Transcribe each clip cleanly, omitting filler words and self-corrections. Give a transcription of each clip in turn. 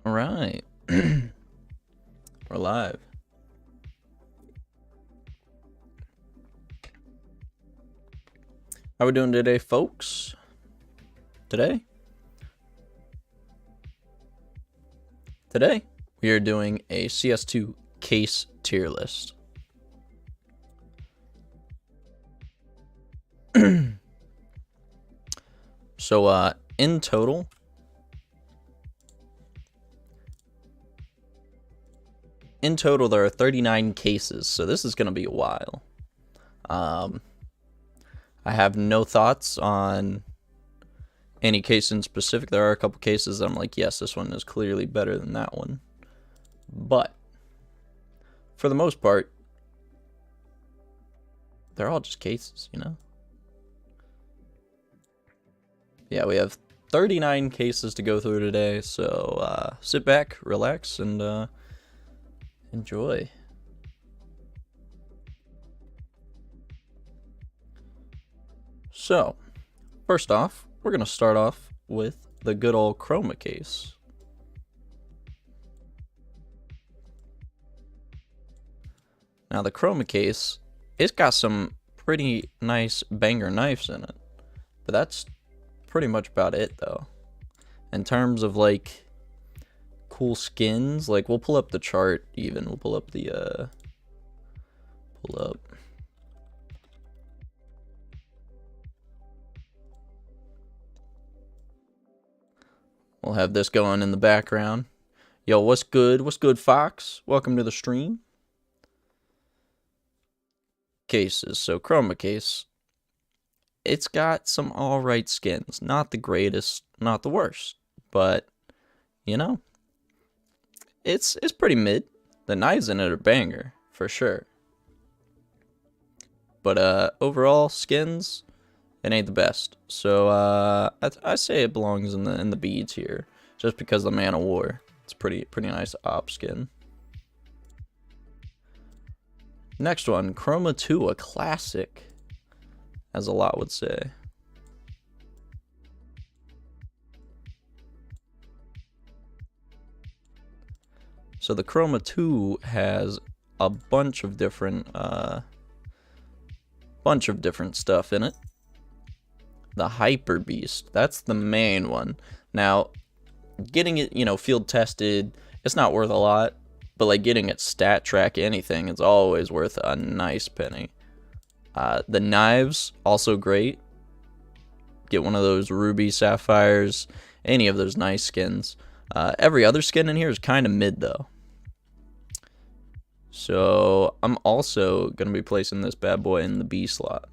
All right. We're live. How we doing today, folks? Today we are doing a CS2 Case Tier-List. So, in total, there are 39 cases, so this is going to be a while. I have no thoughts on any case in specific. There are a couple cases that I'm like, yes, this one is clearly better than that one. But for the most part, they're all just cases, you know? Yeah, we have 39 cases to go through today, so sit back, relax, and enjoy. So, first off, we're going to start off with the good old Chroma case. Now, the Chroma case, it's got some pretty nice banger knives in it, but that's pretty much about it, though. In terms of, like, cool skins, like, we'll pull up the chart even. We'll pull up the, We'll have this going in the background. Yo, what's good? What's good, Fox? Welcome to the stream. Cases. So, Chroma case. It's got some alright skins. Not the greatest, not the worst. But, you know, it's pretty mid. The knives in it are banger, for sure. But, overall, skins, it ain't the best. So, I say it belongs in the B tier. Just because the Man of War. It's pretty nice op skin. Next one, Chroma 2, a classic, as a lot would say. So the Chroma 2 has a bunch of different stuff in it. The Hyper Beast, that's the main one. Now, getting it, you know, field tested, it's not worth a lot. But, like, getting it stat track anything is always worth a nice penny. The knives, also great. Get one of those ruby sapphires, any of those nice skins. Every other skin in here is kind of mid, though. So, I'm also going to be placing this bad boy in the B slot.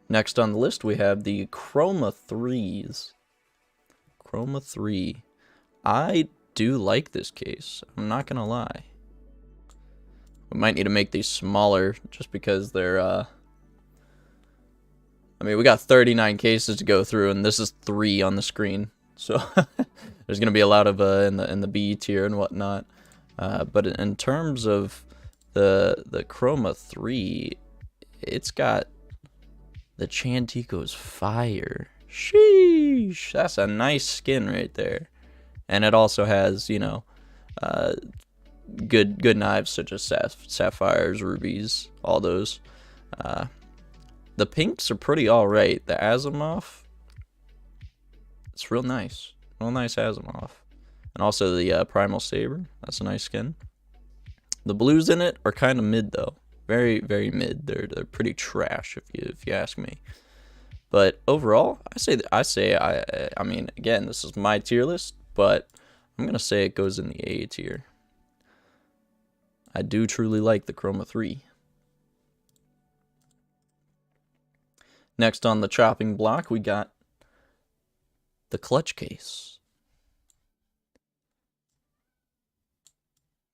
Next on the list, we have the Chroma 3s. Chroma 3. I do like this case. I'm not going to lie. We might need to make these smaller just because they're, I mean, we got 39 cases to go through, and this is 3 on the screen. So, there's going to be a lot of, in the B tier and whatnot. But in terms of the Chroma 3, it's got... The Chantico's fire. Sheesh. That's a nice skin right there. And it also has, you know, good knives such as sapphires, rubies, all those. The pinks are pretty alright. The Asimov, it's real nice. Real nice Asimov. And also the Primal Saber. That's a nice skin. The blues in it are kind of mid though. Very, very mid. They're pretty trash if you ask me. But overall, I mean, again, this is my tier list, but I'm gonna say it goes in the A tier. I do truly like the Chroma 3. Next on the chopping block, we got the clutch case.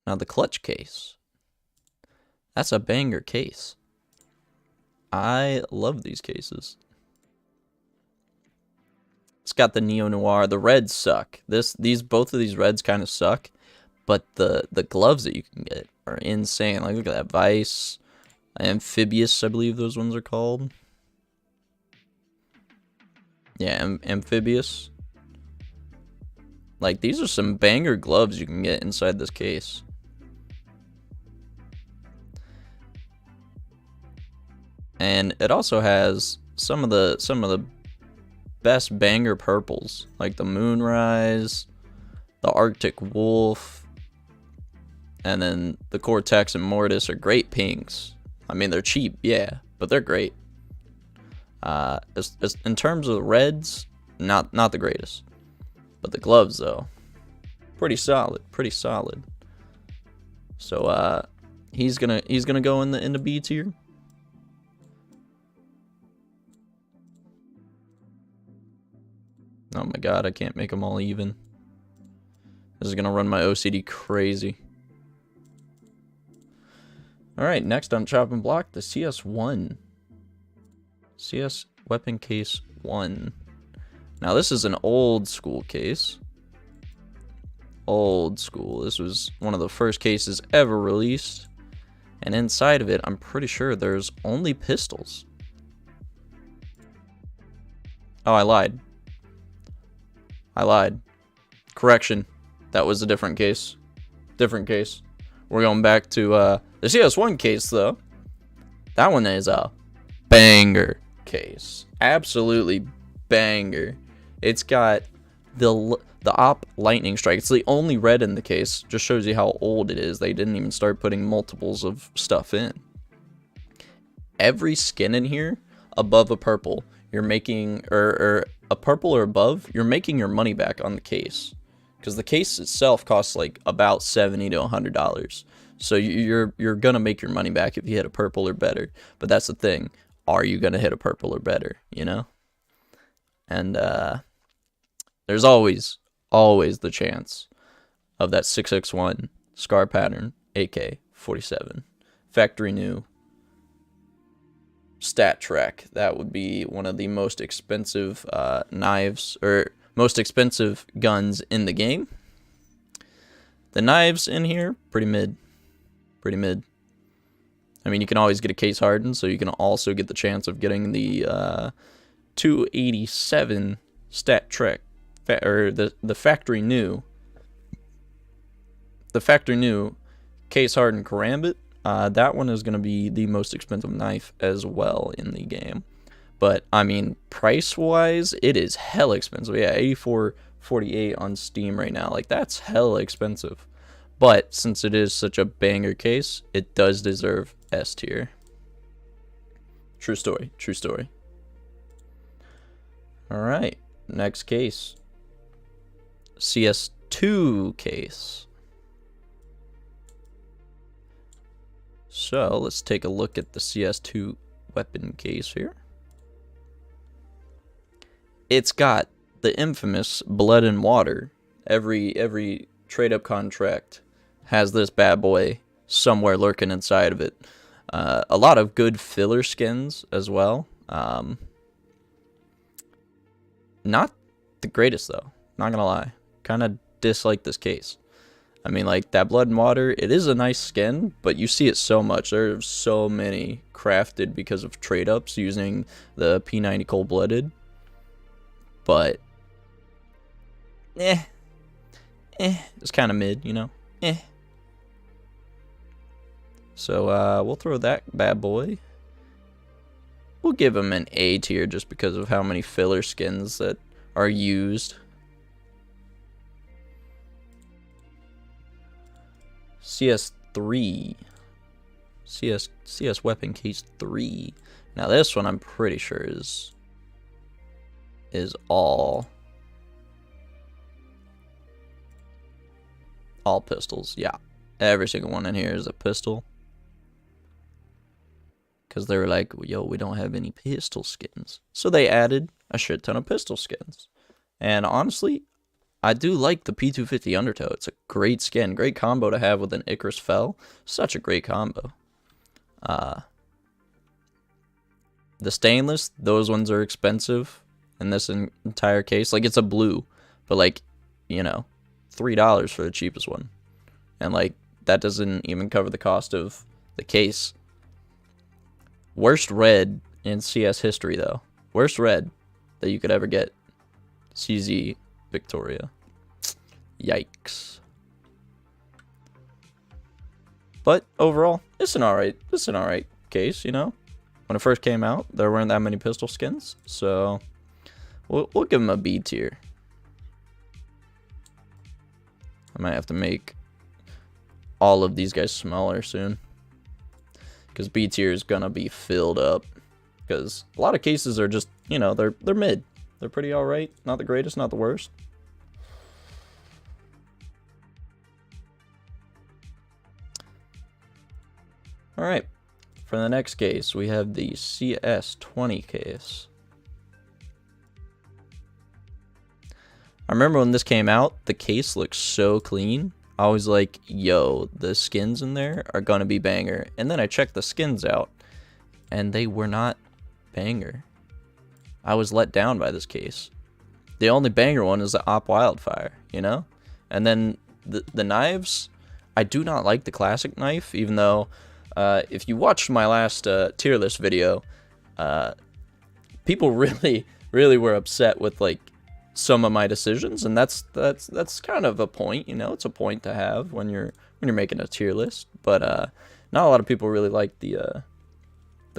Now the clutch case, that's a banger case. I love these cases. It's got the Neo Noir. The reds suck. Both of these reds kind of suck, but the gloves that you can get are insane. Like, look at that Vice, Amphibious, I believe those ones are called. Yeah, amphibious. Like, these are some banger gloves you can get inside this case. And it also has some of the best banger purples, like the Moonrise, the Arctic Wolf, and then the Cortex and Mortis are great pinks. I mean, they're cheap, yeah, but they're great. In terms of reds, not the greatest, but the gloves though, pretty solid. So he's gonna go in the B tier. Oh my god, I can't make them all even. This is gonna run my OCD crazy. Alright, next on chopping block, the CS1. CS Weapon Case 1. Now this is an old school case. Old school. This was one of the first cases ever released. And inside of it, I'm pretty sure there's only pistols. Oh, I lied. Correction. That was a different case. We're going back to the CS1 case, though. That one is a banger case. Absolutely banger. It's got the Op Lightning Strike. It's the only red in the case. Just shows you how old it is. They didn't even start putting multiples of stuff in. Every skin in here above a purple, you're making, or a purple or above, you're making your money back on the case. Because the case itself costs like about $70 to $100. So you're gonna make your money back if you hit a purple or better. But that's the thing. Are you gonna hit a purple or better, you know? And there's always the chance of that 661 Scar Pattern AK-47 factory new stat track. That would be one of the most expensive knives, or most expensive guns in the game. The knives in here, pretty mid. I mean, you can always get a case hardened, so you can also get the chance of getting the 287 stat track, or the factory new case hardened Karambit. That one is going to be the most expensive knife as well in the game. But I mean, price wise, it is hella expensive. Yeah, $84.48 on Steam right now. Like, that's hella expensive. But since it is such a banger case, it does deserve S tier. True story. Alright, next case. CS2 case. So let's take a look at the CS2 weapon case here. It's got the infamous blood and water. Every trade up contract has this bad boy somewhere lurking inside of it. A lot of good filler skins as well. Not the greatest though, not gonna lie. Kind of dislike this case. I mean, like, that blood and water, it is a nice skin, but you see it so much. There are so many crafted because of trade ups using the P90 cold blooded. But it's kind of mid, you know. So we'll throw that bad boy. We'll give him an A tier just because of how many filler skins that are used. CS3. CS Weapon Case 3. Now this one I'm pretty sure is all pistols. Yeah. Every single one in here is a pistol. Because they were like, yo, we don't have any pistol skins. So they added a shit ton of pistol skins. And honestly, I do like the P250 Undertow. It's a great skin. Great combo to have with an Icarus Fell. Such a great combo. The stainless, those ones are expensive in this entire case. Like, it's a blue. But, like, you know, $3 for the cheapest one. And, like, that doesn't even cover the cost of the case. Worst red in CS history, though. Worst red that you could ever get. CZ Victoria. Yikes. But overall, it's an alright case, you know. When it first came out, there weren't that many pistol skins, so we'll give him a B tier. I might have to make all of these guys smaller soon, because B tier is gonna be filled up. Because a lot of cases are just, you know, they're mid. They're pretty alright. Not the greatest, not the worst. Alright. For the next case, we have the CS2 case. I remember when this came out, the case looked so clean. I was like, yo, the skins in there are gonna be banger. And then I checked the skins out, and they were not banger. I was let down by this case. The only banger one is the Op Wildfire, you know? And then the knives, I do not like the classic knife, even though if you watched my last tier list video, people really were upset with like some of my decisions, and that's kind of a point, you know. It's a point to have when you're making a tier list. But not a lot of people really like the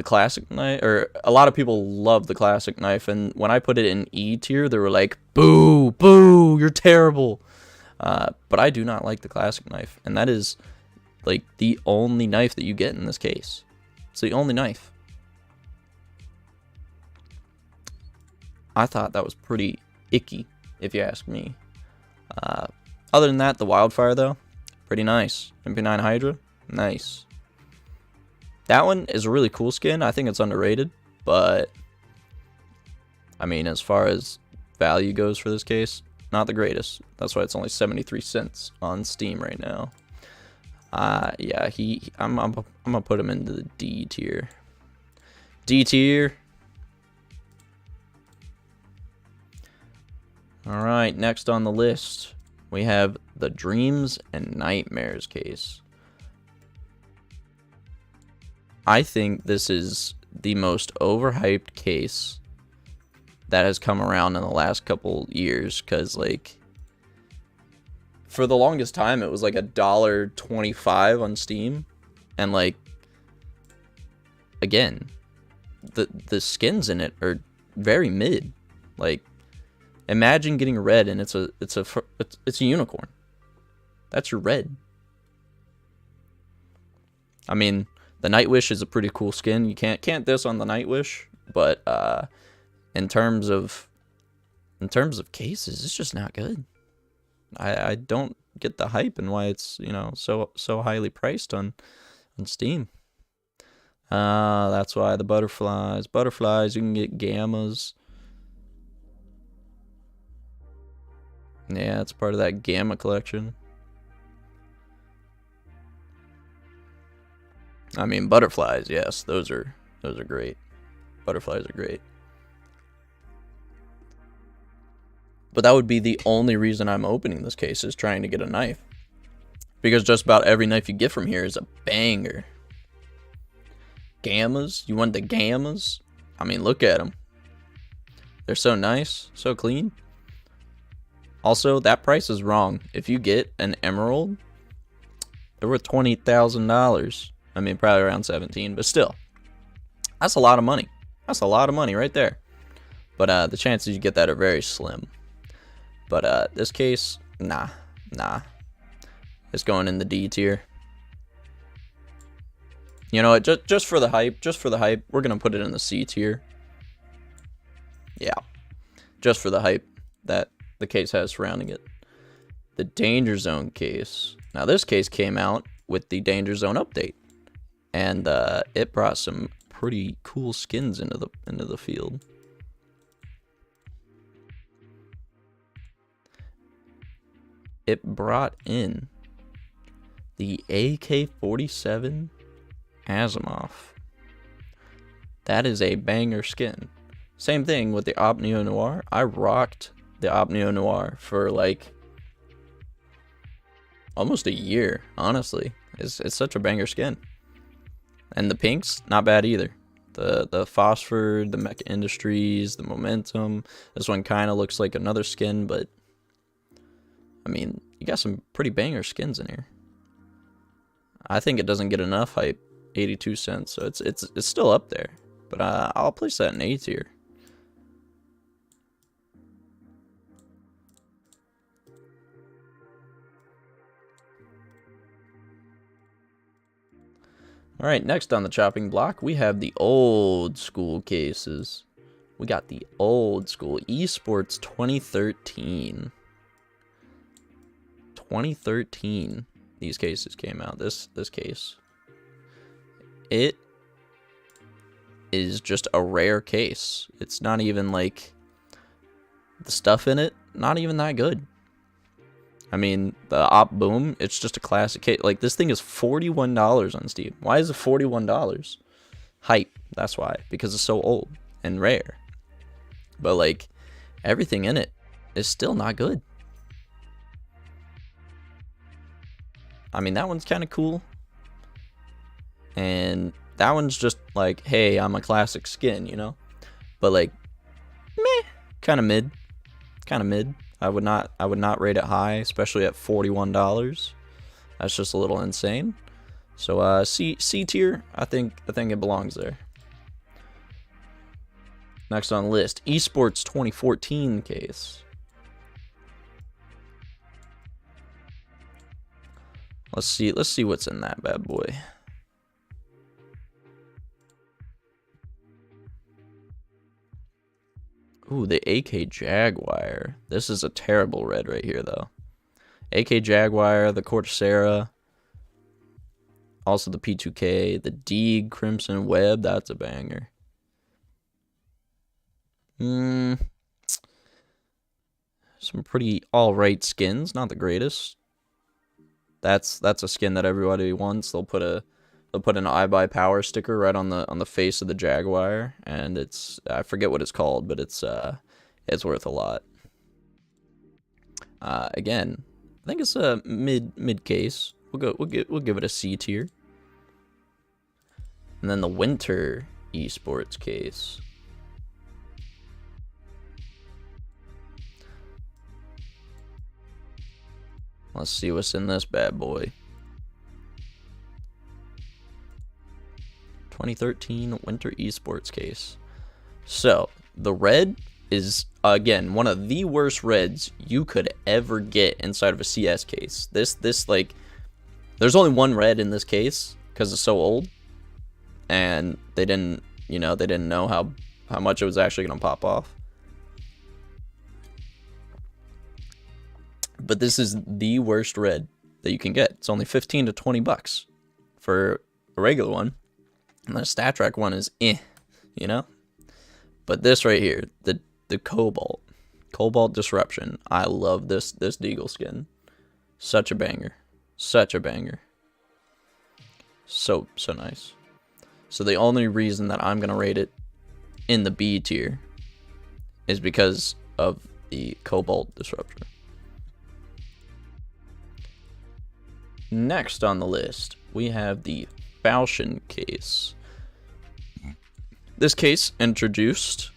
classic knife, or a lot of people love the classic knife, and when I put it in E tier, they were like, boo, you're terrible. But I do not like the classic knife, and that is like the only knife that you get in this case. It's the only knife. I thought that was pretty icky, if you ask me. Other than that, the Wildfire, though, pretty nice. MP9 Hydra, nice. That one is a really cool skin. I think it's underrated, but I mean, as far as value goes for this case, not the greatest. That's why it's only 73 cents on Steam right now. Yeah, I'm gonna put him into the D tier. D tier. All right, next on the list, we have the Dreams and Nightmares case. I think this is the most overhyped case that has come around in the last couple years, because like for the longest time it was like $1.25 on Steam, and like again, the skins in it are very mid. Like, imagine getting red and it's a unicorn. That's your red. I mean, the Nightwish is a pretty cool skin. You can't diss on the Nightwish, but in terms of cases, it's just not good. I don't get the hype and why it's, you know, so highly priced on Steam. That's why the butterflies, you can get gammas. Yeah, it's part of that gamma collection. I mean, butterflies, yes, those are great. Butterflies are great. But that would be the only reason I'm opening this case, is trying to get a knife. Because just about every knife you get from here is a banger. Gammas? You want the gammas? I mean, look at them. They're so nice, so clean. Also, that price is wrong. If you get an emerald, they're worth $20,000. I mean, probably around 17, but still. That's a lot of money. That's a lot of money right there. But the chances you get that are very slim. But this case, nah. It's going in the D tier. You know what? Just for the hype, we're gonna put it in the C tier. Yeah, just for the hype that the case has surrounding it. The Danger Zone case. Now this case came out with the Danger Zone update, and it brought some pretty cool skins into the field. It brought in the AK-47 Asimov. That is a banger skin. Same thing with the Op Neo Noir. I rocked the Op Neo Noir for like almost a year, honestly. It's such a banger skin. And the pinks, not bad either. The Phosphor, the Mecha Industries, the Momentum. This one kind of looks like another skin, but I mean, you got some pretty banger skins in here. I think it doesn't get enough hype. 82 cents, so it's still up there, but I'll place that in A tier. Alright, next on the chopping block, we have the old school cases. We got the old school Esports 2013. 2013, these cases came out. This case. It is just a rare case. It's not even like the stuff in it, not even that good. I mean, the Op Boom, it's just a classic case. Like, this thing is $41 on Steam. Why is it $41? Hype, that's why. Because it's so old and rare. But, like, everything in it is still not good. I mean, that one's kind of cool. And that one's just like, hey, I'm a classic skin, you know? But, like, meh, kind of mid. Kind of mid. I would not rate it high, especially at $41. That's just a little insane. So C tier, I think it belongs there. Next on the list, Esports 2014 case. Let's see what's in that bad boy. Ooh, the AK Jaguar. This is a terrible red right here, though. AK Jaguar, the Cortacera, also the P2K, the Deeg Crimson Web. That's a banger. Some pretty all-right skins, not the greatest. That's a skin that everybody wants. They'll put an I Buy Power sticker right on the face of the Jaguar, and I forget what it's called, but it's worth a lot. Again, I think it's a mid case. We'll give it a C tier. And then the Winter Esports case. Let's see what's in this bad boy. 2013 Winter Esports case. So, the red is, again, one of the worst reds you could ever get inside of a CS case. This like, there's only one red in this case because it's so old. And they didn't know how much it was actually going to pop off. But this is the worst red that you can get. It's only 15 to 20 bucks for a regular one. And the Stat Track one is you know? But this right here, the Cobalt Disruption. I love this Deagle skin. Such a banger. Such a banger. So nice. So the only reason that I'm going to rate it in the B tier is because of the Cobalt Disruptor. Next on the list, we have the Falchion case. This case introduced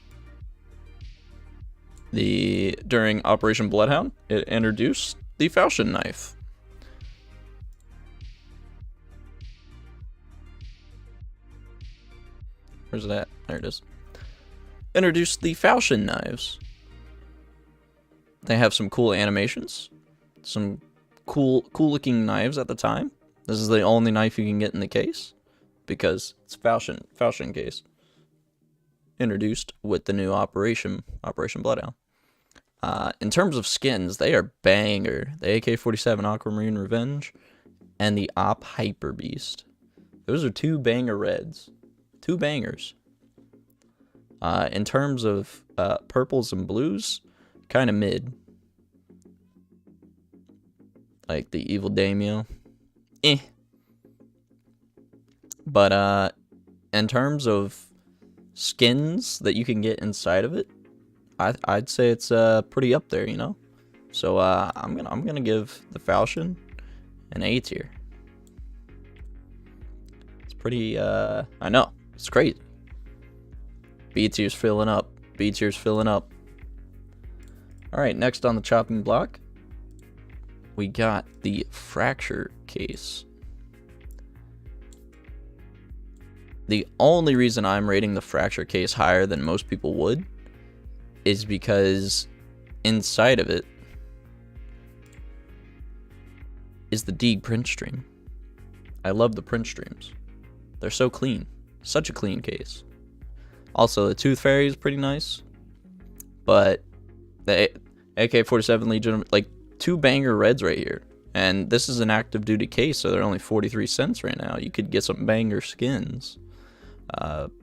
during Operation Bloodhound, it introduced the Falchion knife. Where's it at? There it is. Introduced the Falchion knives. They have some cool animations, some cool looking knives at the time. This is the only knife you can get in the case because it's Falchion case. Introduced with the new Operation Bloodhound. In terms of skins, they are banger. The AK-47 Aquamarine Revenge and the Op Hyper Beast. Those are two banger reds. Two bangers. In terms of purples and blues, kind of mid. Like the Evil Daimyo. But in terms of skins that you can get inside of it, I'd say it's pretty up there, you know. So I'm gonna give the Falchion an A tier. It's pretty I know, it's crazy. B tier's filling up. B tier's filling up. Alright, next on the chopping block, we got the Fracture Case. The only reason I'm rating the Fracture Case higher than most people would is because inside of it is the Deeg print stream. I love the print streams. They're so clean. Such a clean case. Also, the Tooth Fairy is pretty nice. But the AK-47 Legion, like, 2 banger reds right here. And this is an active duty case, so they're only 43 cents right now. You could get some banger skins.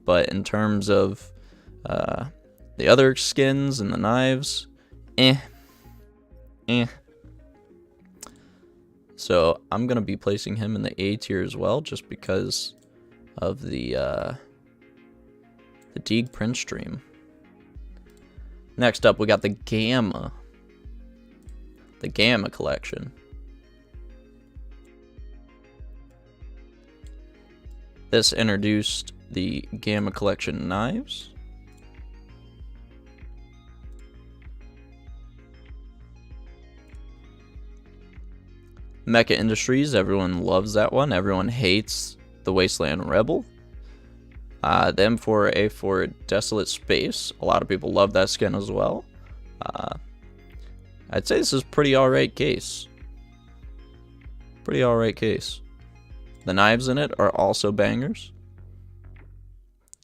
But in terms of the other skins and the knives, eh. So I'm going to be placing him in the A tier as well, just because of the Deeg print stream. Next up, we got the Gamma. The Gamma collection. This introduced the Gamma collection knives. Mecha Industries, everyone loves that one. Everyone hates the Wasteland Rebel. The M4A4 Desolate Space. A lot of people love that skin as well. I'd say this is pretty alright case. Pretty alright case. The knives in it are also bangers.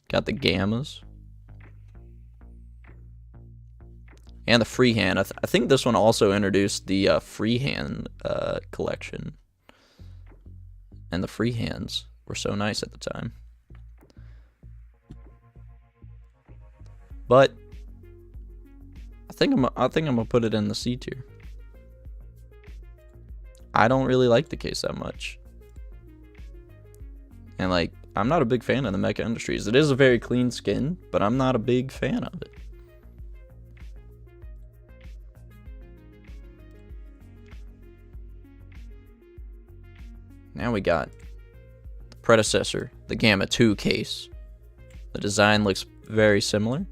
Got the Gammas. And the freehand. I think this one also introduced the freehand collection. And the freehands were so nice at the time. But I think I'm gonna put it in the C tier. I don't really like the case that much. And like, I'm not a big fan of the Mecha Industries. It is a very clean skin, but I'm not a big fan of it. Now we got the predecessor, the Gamma 2 case. The design looks very similar.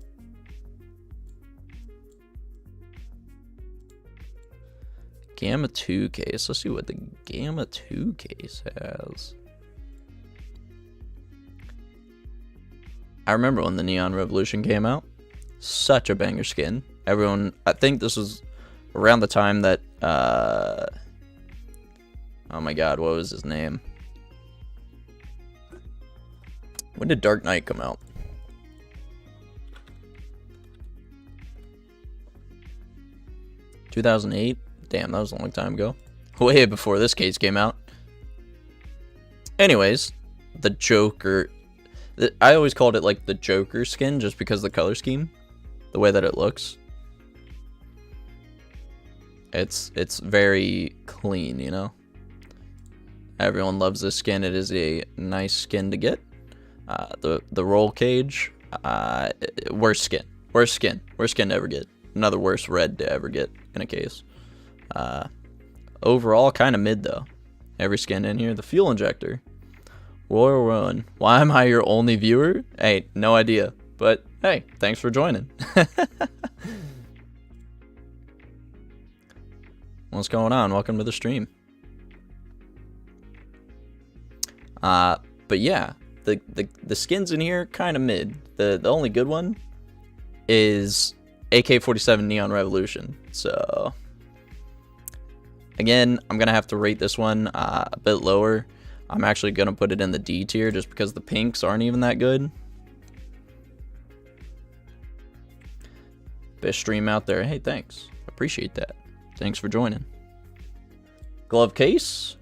Gamma 2 case. Let's see what the Gamma 2 case has. I remember when the Neon Revolution came out. Such a banger skin. Everyone, I think this was around the time that, oh my god, what was his name? When did Dark Knight come out? (2008). Damn, that was a long time ago. Way before this case came out. Anyways, the Joker. I always called it like the Joker skin just because of the color scheme. The way that it looks. It's very clean, you know? Everyone loves this skin. It is a nice skin to get. The roll cage, worst skin to ever get. Another worst red to ever get in a case. Overall, kind of mid though. Every skin in here. The fuel injector, Royal Run. Why am I your only viewer? Hey, no idea. But hey, thanks for joining. What's going on? Welcome to the stream. But yeah, the skins in here kind of mid. The only good one is AK-47 Neon Revolution. So again, I'm gonna have to rate this one a bit lower. I'm actually gonna put it in the D tier just because the pinks aren't even that good. Best stream out there. Hey, thanks. Appreciate that. Thanks for joining. Glove case.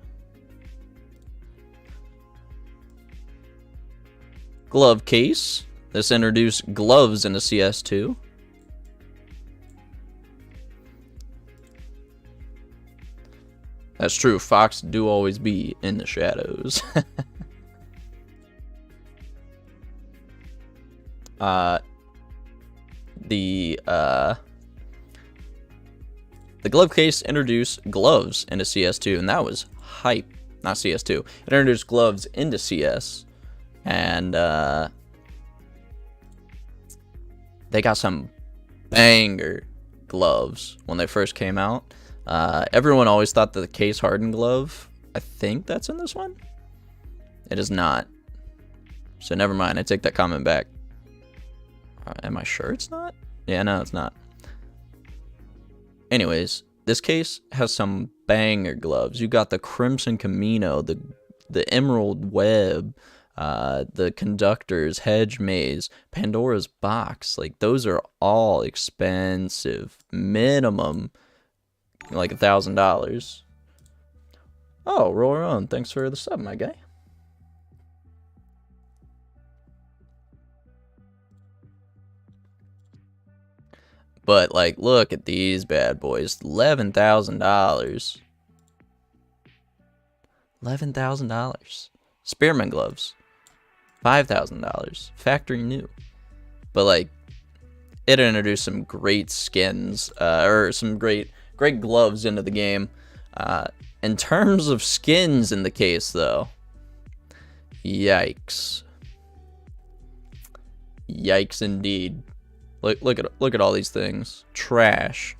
Glove case. This introduced gloves into CS2. That's true. Fox do always be in the shadows. The glove case introduced gloves into CS2, and that was hype. Not CS2. It introduced gloves into CS, and They got some banger gloves when they first came out. Everyone always thought that the case hardened glove, I think that's in this one. It is not. So never mind. I take that comment back. Am I sure it's not? Yeah, no, it's not. Anyways, this case has some banger gloves. You got the Crimson Camino, the Emerald Web, the Conductor's Hedge Maze, Pandora's Box. Like, those are all expensive. Minimum, like $1,000. Oh, roll on. Thanks for the sub, my guy. But, like, look at these bad boys. $11,000. $11,000. Spearman gloves. $5,000. Factory new. But, like, it introduced some great skins, or some great gloves into the game. In terms of skins in the case, though, yikes. Yikes indeed. Look at all these things. Trash.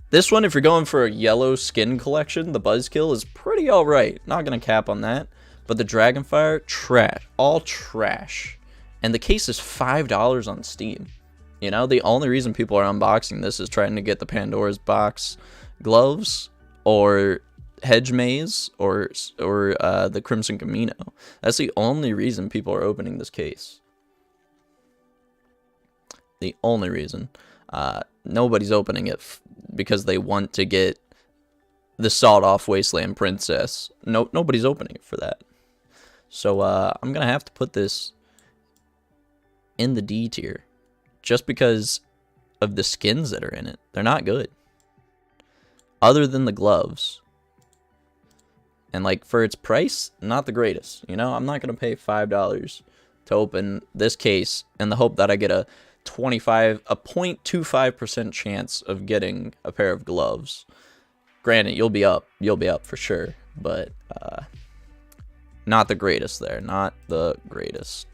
This one, if you're going for a yellow skin collection, the Buzzkill is pretty alright. Not gonna cap on that. But the Dragonfire, trash. All trash. And the case is $5 on Steam. You know, the only reason people are unboxing this is trying to get the Pandora's Box gloves, or Hedge Maze, or the Crimson Camino. That's the only reason people are opening this case. The only reason. Nobody's opening it because they want to get the sawed-off Wasteland Princess. Nobody's opening it for that. So I'm gonna have to put this in the D tier, just because of the skins that are in it. They're not good, other than the gloves. And, like, for its price, not the greatest. You know, I'm not gonna pay $5 to open this case in the hope that I get a 0.25% chance of getting a pair of gloves. Granted, you'll be up for sure, but not the greatest there, not the greatest.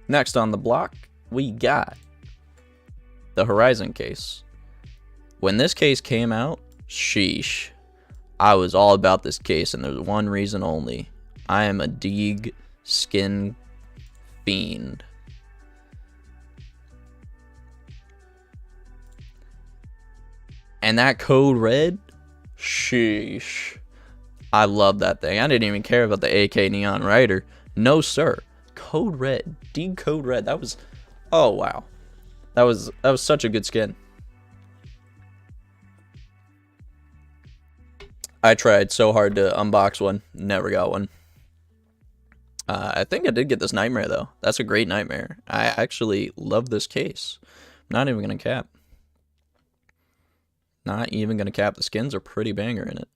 Next on the block, we got the Horizon case. When this case came out, sheesh, I was all about this case, and there's one reason only. I am a Deeg skin fiend. And that code red, sheesh. I love that thing. I didn't even care about the AK Neon Rider. No, sir. Code red. Deeg code red. That was, oh wow. That was such a good skin. I tried so hard to unbox one. Never got one. I think I did get this Nightmare, though. That's a great Nightmare. I actually love this case. I'm not even going to cap. Not even going to cap. The skins are pretty banger in it.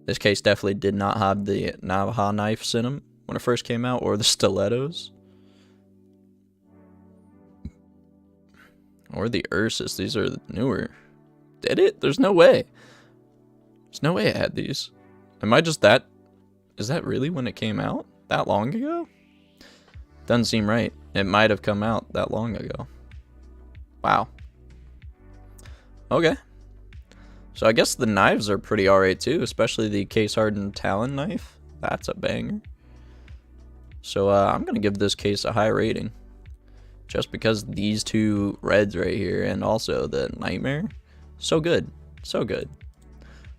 This case definitely did not have the Navajo knives in them when it first came out, or the stilettos. Or the Ursus. These are newer. Did it? There's no way. There's no way it had these. Am I just that? Is that really when it came out? That long ago? Doesn't seem right. It might have come out that long ago. Wow. Okay. So I guess the knives are pretty alright too, especially the case hardened Talon knife. That's a banger. So I'm going to give this case a high rating. Just because these two reds right here, and also the Nightmare. So good. So good.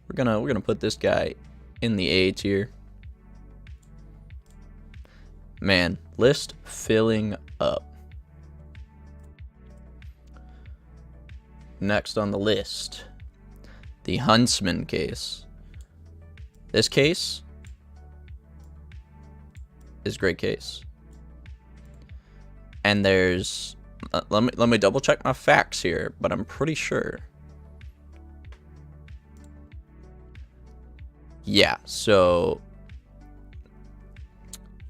We're gonna put this guy in the A tier. Man, list filling up. Next on the list, the Huntsman case. This case is a great case. And there's let me double check my facts here, but I'm pretty sure. Yeah, so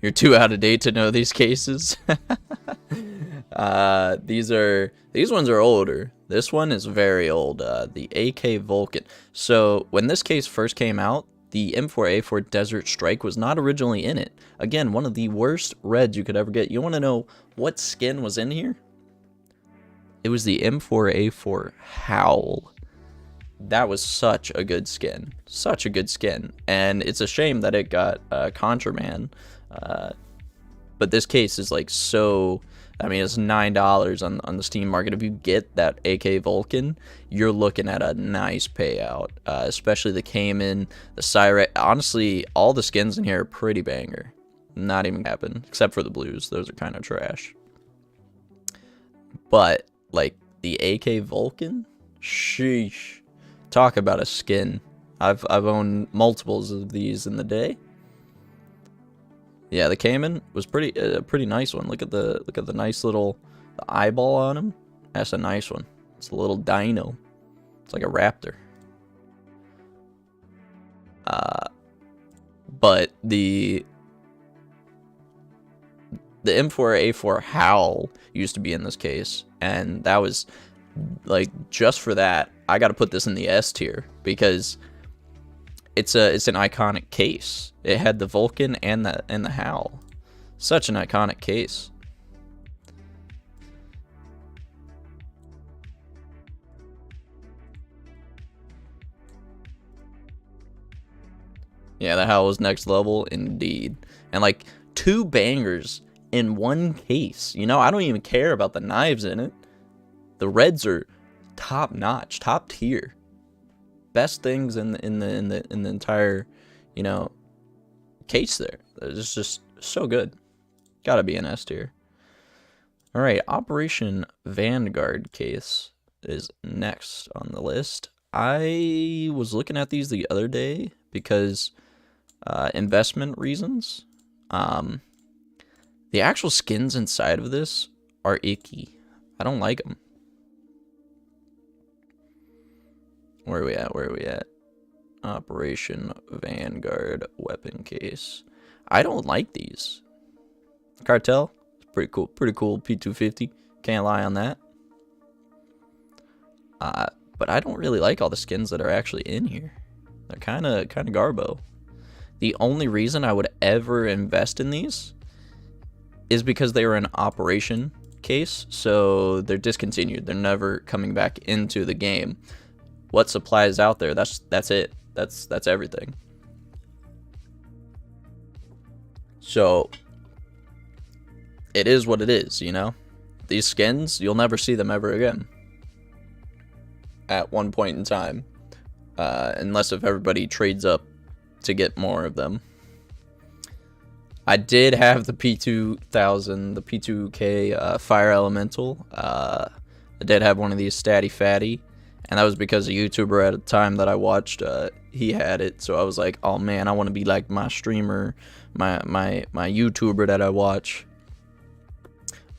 you're too out of date to know these cases. These ones are older. This one is very old. The AK Vulcan. So when this case first came out, the M4A4 Desert Strike was not originally in it. Again, one of the worst reds you could ever get. You want to know what skin was in here? It was the M4A4 Howl. That was such a good skin. Such a good skin. And it's a shame that it got contraband. But this case is like so... I mean, it's $9 on the Steam market. If you get that AK Vulcan, you're looking at a nice payout. Especially the Cayman, the Siret. Honestly, all the skins in here are pretty banger. Not even happen, except for the blues. Those are kind of trash. But, like, the AK Vulcan? Sheesh. Talk about a skin. I've owned multiples of these in the day. Yeah, the Cayman was a pretty nice one. Look at the nice little eyeball on him. That's a nice one. It's a little dino. It's like a raptor. But the M4A4 Howl used to be in this case, and that was like just for that. I got to put this in the S tier because it's an iconic case. It had the Vulcan and the Howl. Such an iconic case. Yeah, the Howl was next level indeed. And like 2 bangers in one case. You know, I don't even care about the knives in it. The reds are top notch, top tier. Best things in the entire, you know, case there. It's just so good. Gotta be an S tier. All right, Operation Vanguard case is next on the list. I was looking at these the other day because investment reasons. The actual skins inside of this are icky. I don't like them. Where are we at? Where are we at? Operation Vanguard weapon case. I don't like these. Cartel, it's pretty cool. Pretty cool P250. Can't lie on that. But I don't really like all the skins that are actually in here. They're kind of garbo. The only reason I would ever invest in these is because they were an operation case, so they're discontinued. They're never coming back into the game. What supply is out there, that's it. That's everything. So it is what it is, you know? These skins, you'll never see them ever again. At one point in time. Unless if everybody trades up to get more of them. I did have the P2000, the P2K Fire Elemental. I did have one of these Statty Fatty. And that was because a YouTuber at a time that I watched, he had it. So I was like, oh man, I want to be like my streamer, my YouTuber that I watch.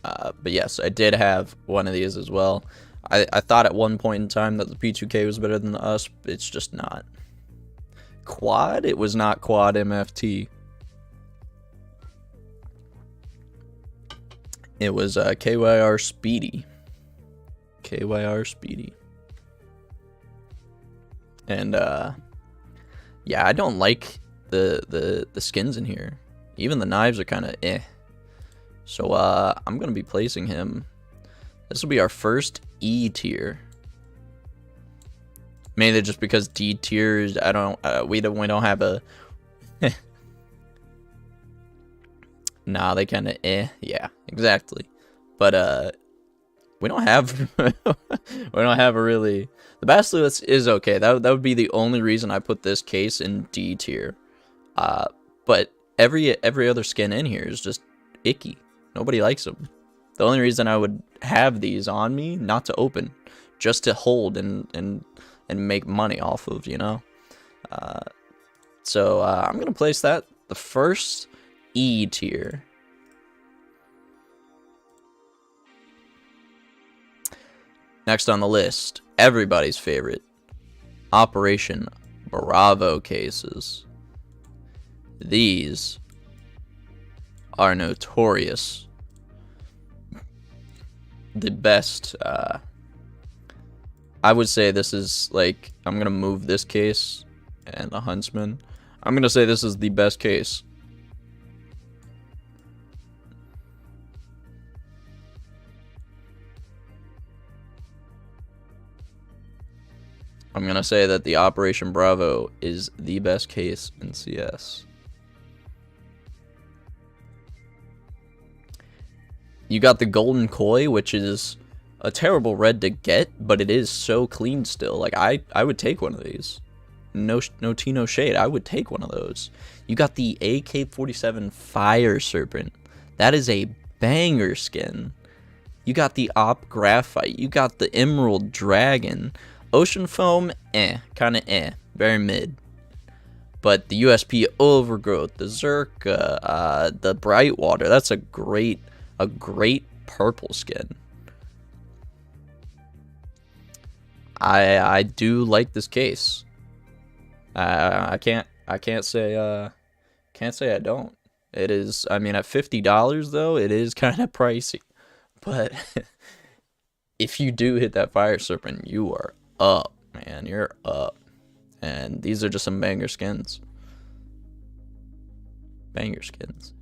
But yes, I did have one of these as well. I thought at one point in time that the P2K was better than the US. It's just not. Quad? It was not Quad MFT. It was KYR Speedy. KYR Speedy. And yeah, I don't like the skins in here. Even the knives are kind of eh. So I'm gonna be placing him. This will be our first E tier. Mainly just because D tiers, we don't have a. Nah, they kind of eh. Yeah, exactly. But we don't have a really. The Basilisk is okay. That would be the only reason I put this case in D tier. But every other skin in here is just icky. Nobody likes them. The only reason I would have these on me, not to open, just to hold and make money off of, you know. So I'm gonna place that the first E tier. Next on the list, everybody's favorite, Operation Bravo cases. These are notorious. The best, I would say this is like, I'm going to move this case and the Huntsman. I'm gonna say this is the best case. I'm gonna say that the Operation Bravo is the best case in CS. You got the Golden Koi, which is a terrible red to get, but it is so clean still. Like, I would take one of these. No tea, no shade. I would take one of those. You got the AK-47 Fire Serpent. That is a banger skin. You got the Op Graphite. You got the Emerald Dragon. Ocean Foam, kinda very mid. But the USP Overgrowth, the Zerka, the Brightwater, that's a great purple skin. I do like this case. I can't say I don't. It is, I mean, at $50 though, it is kind of pricey. But if you do hit that Fire Serpent, you are up, man. You're up. And these are just some banger skins. Banger skins.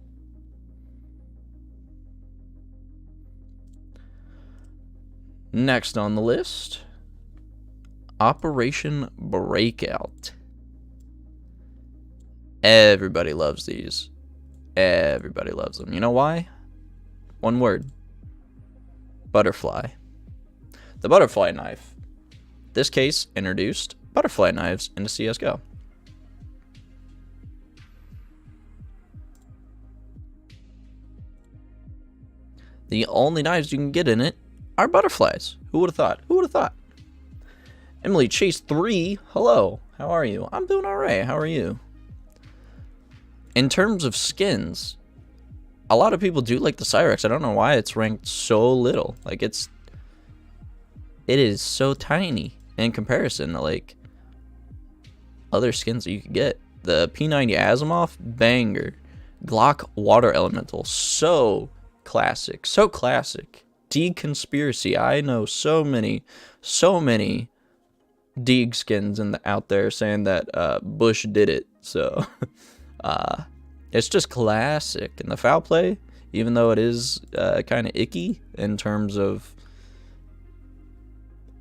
Next on the list, Operation Breakout. Everybody loves these. Everybody loves them. You know why? One word. Butterfly. The butterfly knife. This case introduced butterfly knives into CSGO. The only knives you can get in it are butterflies. Who would have thought? Who would have thought? Emily Chase 3, hello. How are you? I'm doing alright. How are you? In terms of skins, a lot of people do like the Cyrex. I don't know why it's ranked so little. Like, it is so tiny in comparison to like other skins that you could get. The P90 Asimov, banger. Glock Water Elemental, so classic, so classic. Deeg-Conspiracy, I know so many Deeg skins out there saying that Bush did it. So it's just classic. And the foul play, even though it is kind of icky in terms of,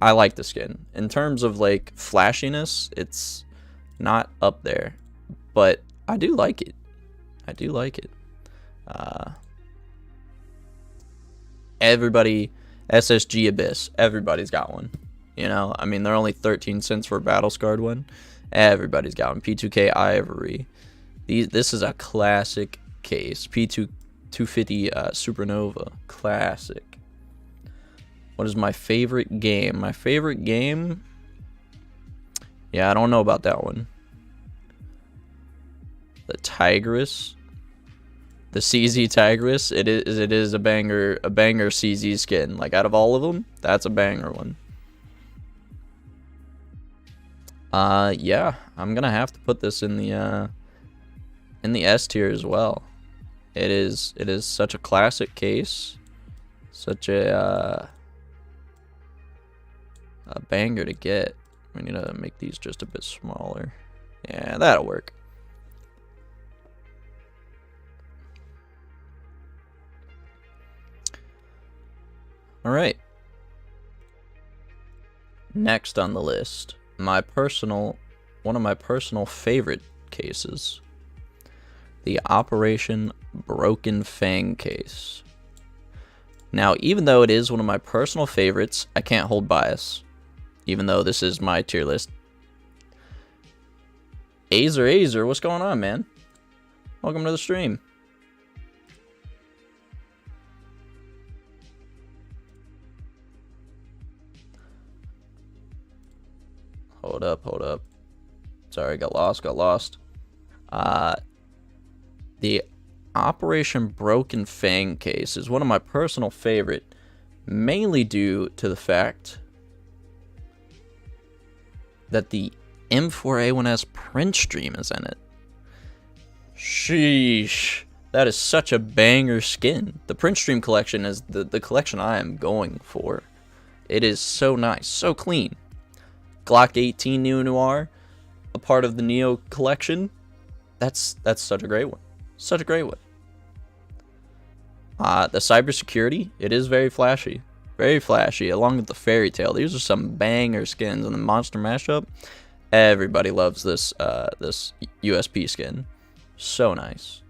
I like the skin. In terms of like flashiness, it's not up there, but I do like it. I do like it. Everybody, SSG Abyss, everybody's got one. You know, I mean, they're only 13 cents for a Battle Scarred one. Everybody's got one. P2K Ivory. This is a classic case. P250 Supernova, classic. What is my favorite game? My favorite game? Yeah, I don't know about that one. The Tigress. The CZ Tigress, it is a banger CZ skin. Like, out of all of them, that's a banger one. Yeah, I'm gonna have to put this in the S tier as well. It is such a classic case, such a banger to get. We need to make these just a bit smaller. Yeah, that'll work. All right. Next on the list, one of my personal favorite cases, the Operation Broken Fang case. Now, even though it is one of my personal favorites, I can't hold bias, even though this is my tier list. Azer, what's going on, man? Welcome to the stream. Hold up. Sorry, got lost. The Operation Broken Fang case is one of my personal favorite, mainly due to the fact that the M4A1S print stream is in it. Sheesh. That is such a banger skin. The print stream collection is the collection I am going for. It is so nice, so clean. Glock 18 Neo Noir, a part of the Neo collection. That's such a great one. Such a great one. The cybersecurity, it is very flashy. Very flashy, along with the fairy tale. These are some banger skins. And the monster mashup, everybody loves this this USP skin. So nice.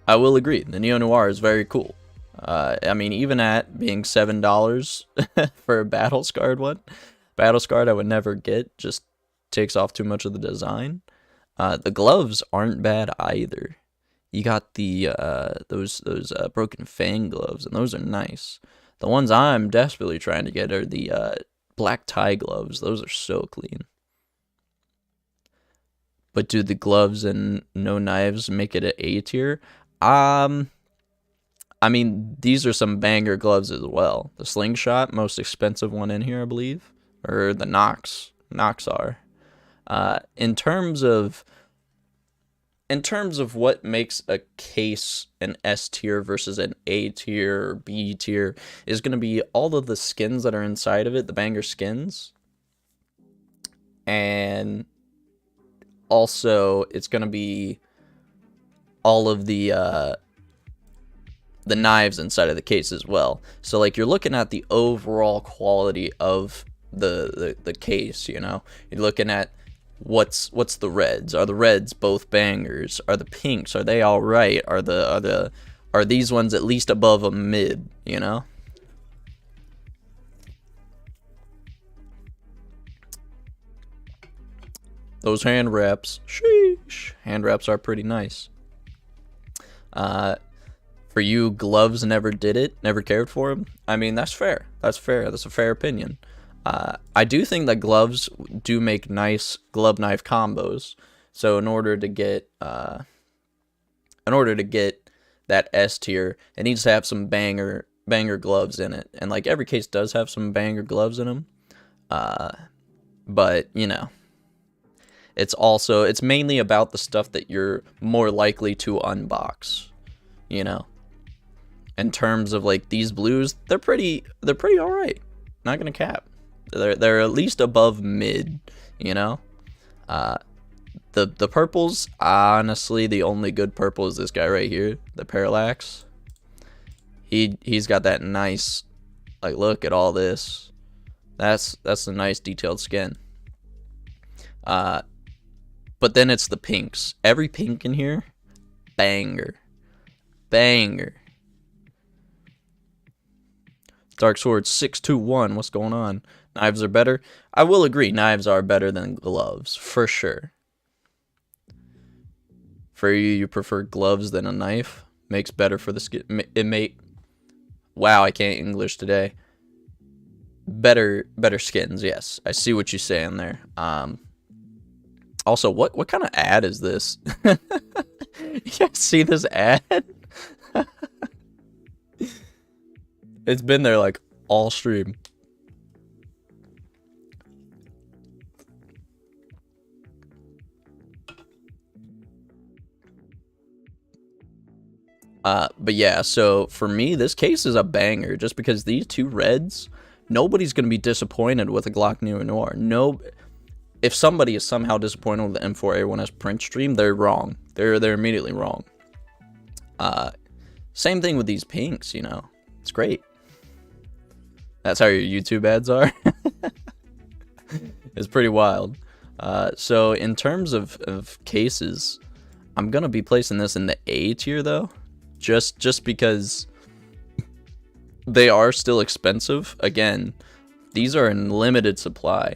I will agree, the Neo Noir is very cool. I mean, even at being $7 for a battle scarred one, battle scarred I would never get, just takes off too much of the design. The gloves aren't bad either. You got the those broken fang gloves, and those are nice. The ones I'm desperately trying to get are the black tie gloves. Those are so clean. But do the gloves and no knives make it an A tier? I mean, these are some banger gloves as well. The slingshot, most expensive one in here, I believe, or the Nox are. In terms of what makes a case an S tier versus an A tier or B tier is going to be all of the skins that are inside of it, the banger skins. And also it's going to be all of the knives inside of the case as well. So like you're looking at the overall quality of the case, you know. You're looking at what's the reds? Are the reds both bangers? Are the pinks, are they all right? Are these ones at least above a mid, you know? Those hand wraps, sheesh. Hand wraps are pretty nice. For you, gloves never did it, never cared for them. I mean, that's fair. That's fair. That's a fair opinion. I do think that gloves do make nice glove knife combos. So in order to get that S tier, it needs to have some banger gloves in it. And like every case does have some banger gloves in them. But you know, it's mainly about the stuff that you're more likely to unbox, you know. In terms of like these blues, they're pretty all right. Not gonna cap. They're at least above mid, you know. The purples, honestly, the only good purple is this guy right here, the Parallax. He's got that nice, like, look at all this. That's a nice detailed skin. But then it's the pinks. Every pink in here, banger. Dark Sword 621, what's going on? Knives are better. I will agree, knives are better than gloves, for sure. For you prefer gloves than a knife? Makes better for the skin. Wow, I can't English today. Better skins, yes. I see what you're saying there. Also, what kind of ad is this? You guys see this ad? It's been there like all stream. But yeah, so for me, this case is a banger just because these two reds, nobody's going to be disappointed with a Glock Neo Noir. No, if somebody is somehow disappointed with the M4A1S print stream, they're wrong. They're immediately wrong. Same thing with these pinks, you know. It's great. That's how your YouTube ads are. It's pretty wild. So in terms of cases, I'm gonna be placing this in the A tier though, just because they are still expensive. Again, these are in limited supply.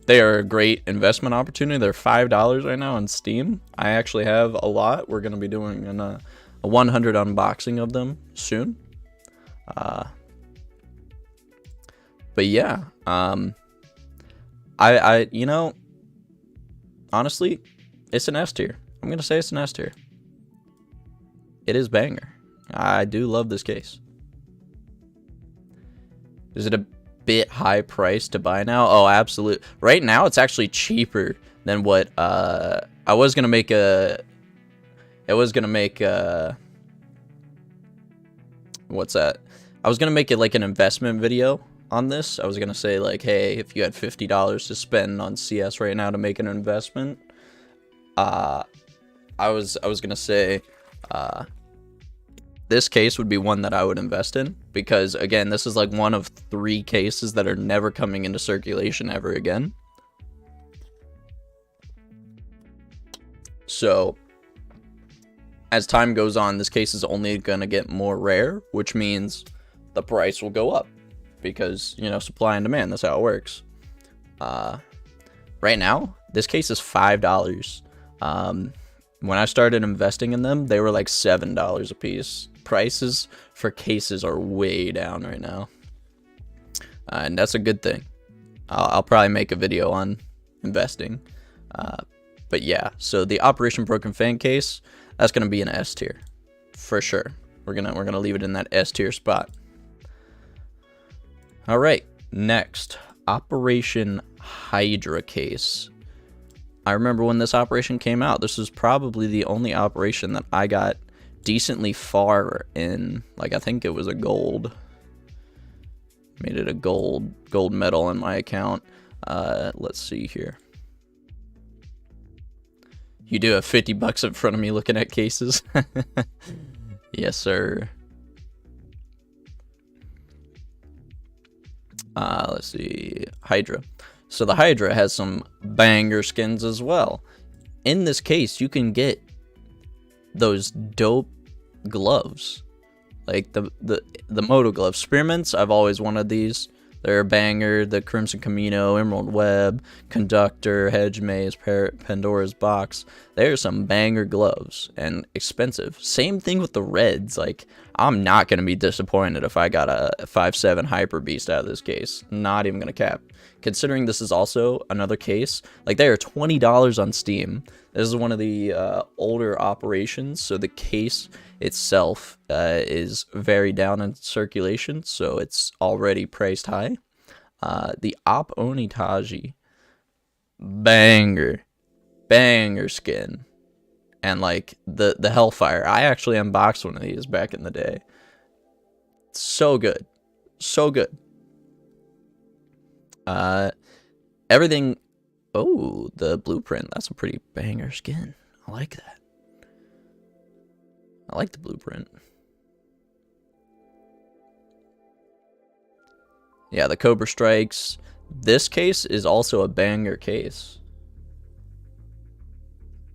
They are a great investment opportunity. They're $5 right now on Steam. I actually have a lot. We're gonna be doing a 100 unboxing of them soon. But yeah, I you know, honestly, it's an S tier. I'm gonna say it's an S tier. It is banger. I do love this case. Is it a bit high price to buy now? Oh, absolutely. Right now, it's actually cheaper than what I was gonna make a. It was gonna make a. What's that? I was gonna make it like an investment video on this. I was gonna say like, hey, if you had $50 to spend on CS right now to make an investment, I was gonna say, this case would be one that I would invest in, because again, this is like one of 3 cases that are never coming into circulation ever again. So as time goes on, this case is only gonna get more rare, which means the price will go up because, you know, supply and demand, that's how it works. Right now, this case is $5. When I started investing in them, they were like $7 a piece. Prices for cases are way down right now, and that's a good thing. I'll probably make a video on investing, but yeah. So the Operation Broken Fang case, that's gonna be an S tier for sure. We're gonna leave it in that S tier spot. All right, next, Operation Hydra case. I remember when this operation came out, this was probably the only operation that I got decently far in. Like, I think it was a gold. Made it a gold medal in my account. Let's see here. You do have $50 in front of me looking at cases. Yes, sir. Let's see, Hydra. So the Hydra has some banger skins as well. In this case, you can get those dope gloves, like the Moto gloves. Spearmints, I've always wanted these. They're a banger. The Crimson Camino, Emerald Web, Conductor, Hedge Maze, Pandora's Box. They're some banger gloves and expensive. Same thing with the Reds. Like, I'm not going to be disappointed if I got a 5.7 Hyper Beast out of this case. Not even going to cap. Considering this is also another case, like, they are $20 on Steam. This is one of the older operations, so the case itself is very down in circulation, so it's already priced high. The Op Onitaji, banger skin, and like the Hellfire. I actually unboxed one of these back in the day. So good, so good. Everything. Oh, the blueprint. That's a pretty banger skin. I like that. I like the blueprint. Yeah, the Cobra Strikes. This case is also a banger case.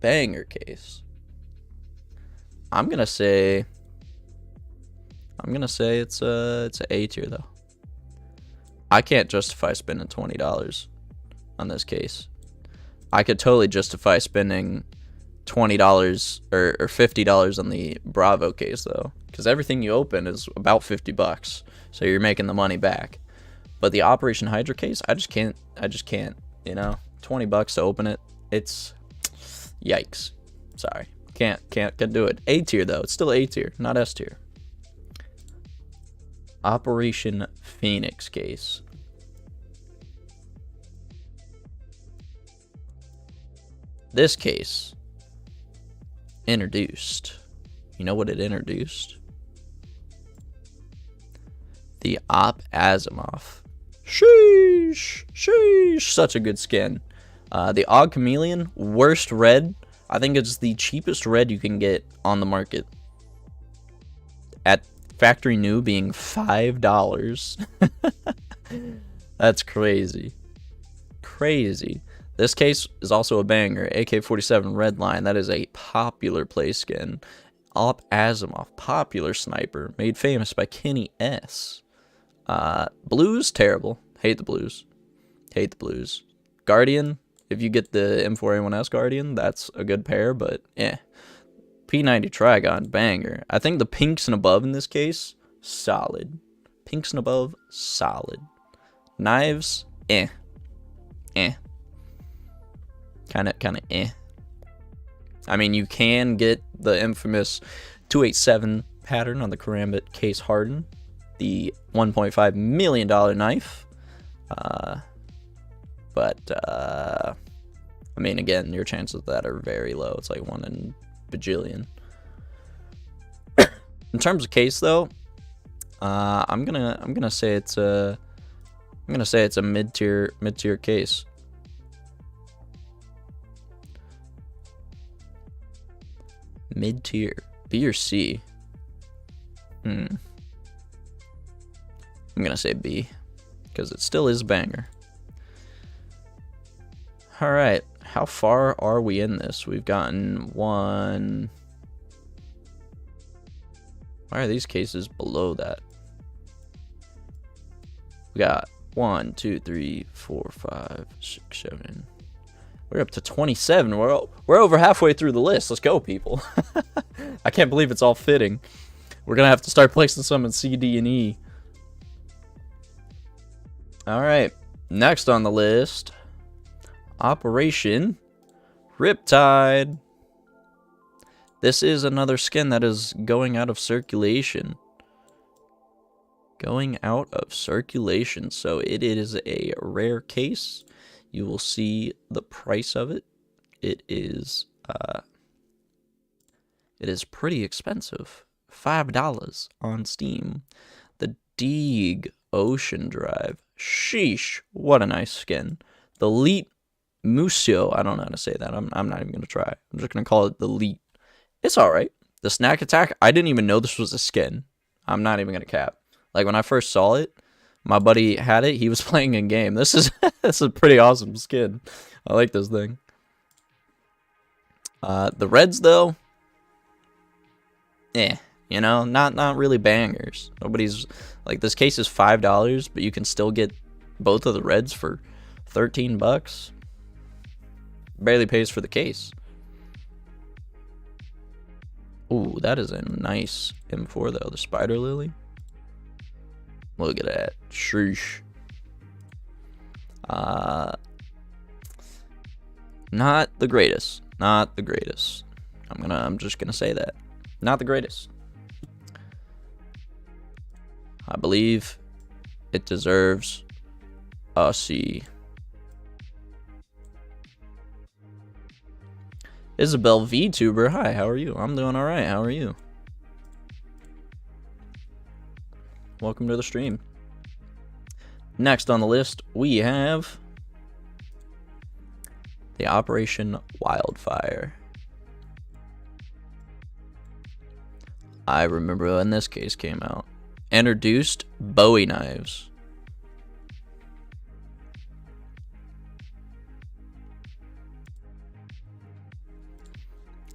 Banger case. I'm gonna say it's a A tier though. I can't justify spending $20 on this case. I could totally justify spending $20 or $50 on the Bravo case though, because everything you open is about $50, so you're making the money back. But the Operation Hydra case, I just can't, you know, $20 to open it. It's yikes. Sorry, can't do it. A tier though, it's still A tier, not S tier. Operation Phoenix case. This case introduced, you know what it introduced? The Op Asimov. Sheesh, such a good skin. The Og Chameleon, worst red. I think it's the cheapest red you can get on the market. At factory new being $5. That's crazy. Crazy. This case is also a banger. AK-47 Redline, that is a popular play skin. Op Asimov, popular sniper, made famous by Kenny S. Blues, terrible. Hate the blues. Hate the blues. Guardian, if you get the M4A1S Guardian, that's a good pair, but eh. P90 Trigon, banger. I think the pinks and above in this case, solid. Pinks and above, solid. Knives, eh. Kind of eh. I mean, you can get the infamous 287 pattern on the Karambit Case Harden, the $1.5 million knife. But I mean, again, your chances of that are very low. It's like 1 in bajillion. In terms of case, though, I'm gonna say it's a I'm gonna say it's a mid-tier case. Mid-tier. B or C? I'm gonna say B, because it still is a banger. Alright, how far are we in this? We've gotten one... Why are these cases below that? We got 1, 2, 3, 4, 5, 6, 7. We're up to 27. We're over halfway through the list. Let's go, people. I can't believe it's all fitting. We're gonna have to start placing some in C, D, and E. Alright, next on the list, Operation Riptide. This is another skin that is going out of circulation. Going out of circulation, so it is a rare case. You will see the price of it. It is pretty expensive. $5 on Steam. The Deeg Ocean Drive. Sheesh, what a nice skin. The Elite Museo. I don't know how to say that. I'm not even gonna try. I'm just gonna call it the Elite. It's alright. The Snack Attack, I didn't even know this was a skin. I'm not even gonna cap. Like when I first saw it, my buddy had it, he was playing a game. This is this is a pretty awesome skin. I like this thing. The reds though, you know, not really bangers. Nobody's like, this case is $5, but you can still get both of the reds for 13 bucks. Barely pays for the case. Ooh, that is a nice M4 though, the Spider Lily. Look at that. Sheesh. Not the greatest. Not the greatest. I'm just gonna say that. Not the greatest. I believe it deserves a C. Isabel VTuber, hi, how are you? I'm doing alright, how are you? Welcome to the stream. Next on the list, we have the Operation Wildfire. I remember when this case came out. Introduced Bowie knives.